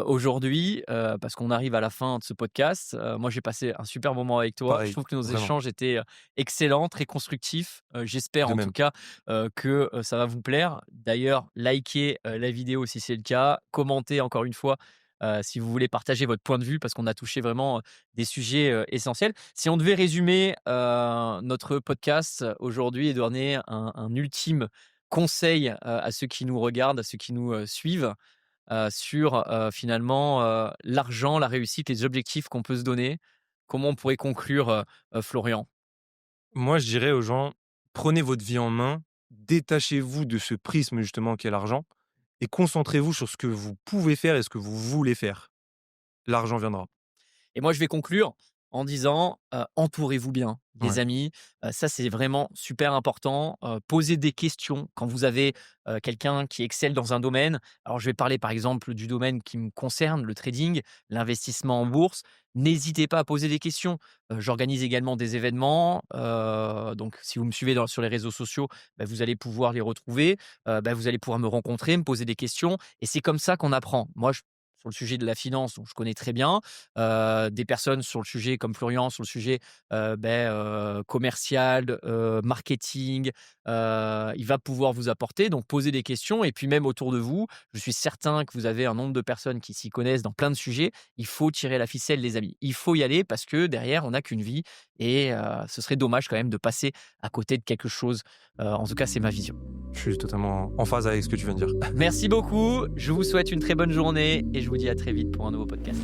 aujourd'hui, parce qu'on arrive à la fin de ce podcast. Moi, j'ai passé un super moment avec toi. Je Pareil, trouve que nos vraiment, échanges étaient, excellents, très constructifs. J'espère de en tout même. cas, que, ça va vous plaire. D'ailleurs, likez, la vidéo si c'est le cas. Commentez encore une fois, si vous voulez partager votre point de vue parce qu'on a touché vraiment, des sujets, essentiels. Si on devait résumer, notre podcast aujourd'hui et donner un ultime conseil, à ceux qui nous regardent, à ceux qui nous, suivent, sur, finalement, l'argent, la réussite, les objectifs qu'on peut se donner, comment on pourrait conclure, Florian? Moi, je dirais aux gens: «Prenez votre vie en main, détachez-vous de ce prisme justement qu'est l'argent et concentrez-vous sur ce que vous pouvez faire et ce que vous voulez faire. L'argent viendra». Et moi, je vais conclure en disant, entourez-vous bien des Ouais, amis. Ça, c'est vraiment super important. Posez des questions quand vous avez, quelqu'un qui excelle dans un domaine. Alors, je vais parler, par exemple, du domaine qui me concerne, le trading, l'investissement en bourse. N'hésitez pas à poser des questions. J'organise également des événements, donc si vous me suivez sur les réseaux sociaux, bah, vous allez pouvoir les retrouver. Bah, vous allez pouvoir me rencontrer, me poser des questions et c'est comme ça qu'on apprend. Moi, sur le sujet de la finance, donc je connais très bien, des personnes sur le sujet comme Florian, sur le sujet, commercial, marketing, il va pouvoir vous apporter, donc poser des questions et puis même autour de vous, je suis certain que vous avez un nombre de personnes qui s'y connaissent dans plein de sujets. Il faut tirer la ficelle les amis. Il faut y aller parce que derrière on n'a qu'une vie et ce serait dommage quand même de passer à côté de quelque chose. En tout cas, c'est ma vision. je suis totalement en phase avec ce que tu viens de dire. Merci beaucoup, je vous souhaite une très bonne journée et je vous dis à très vite pour un nouveau podcast.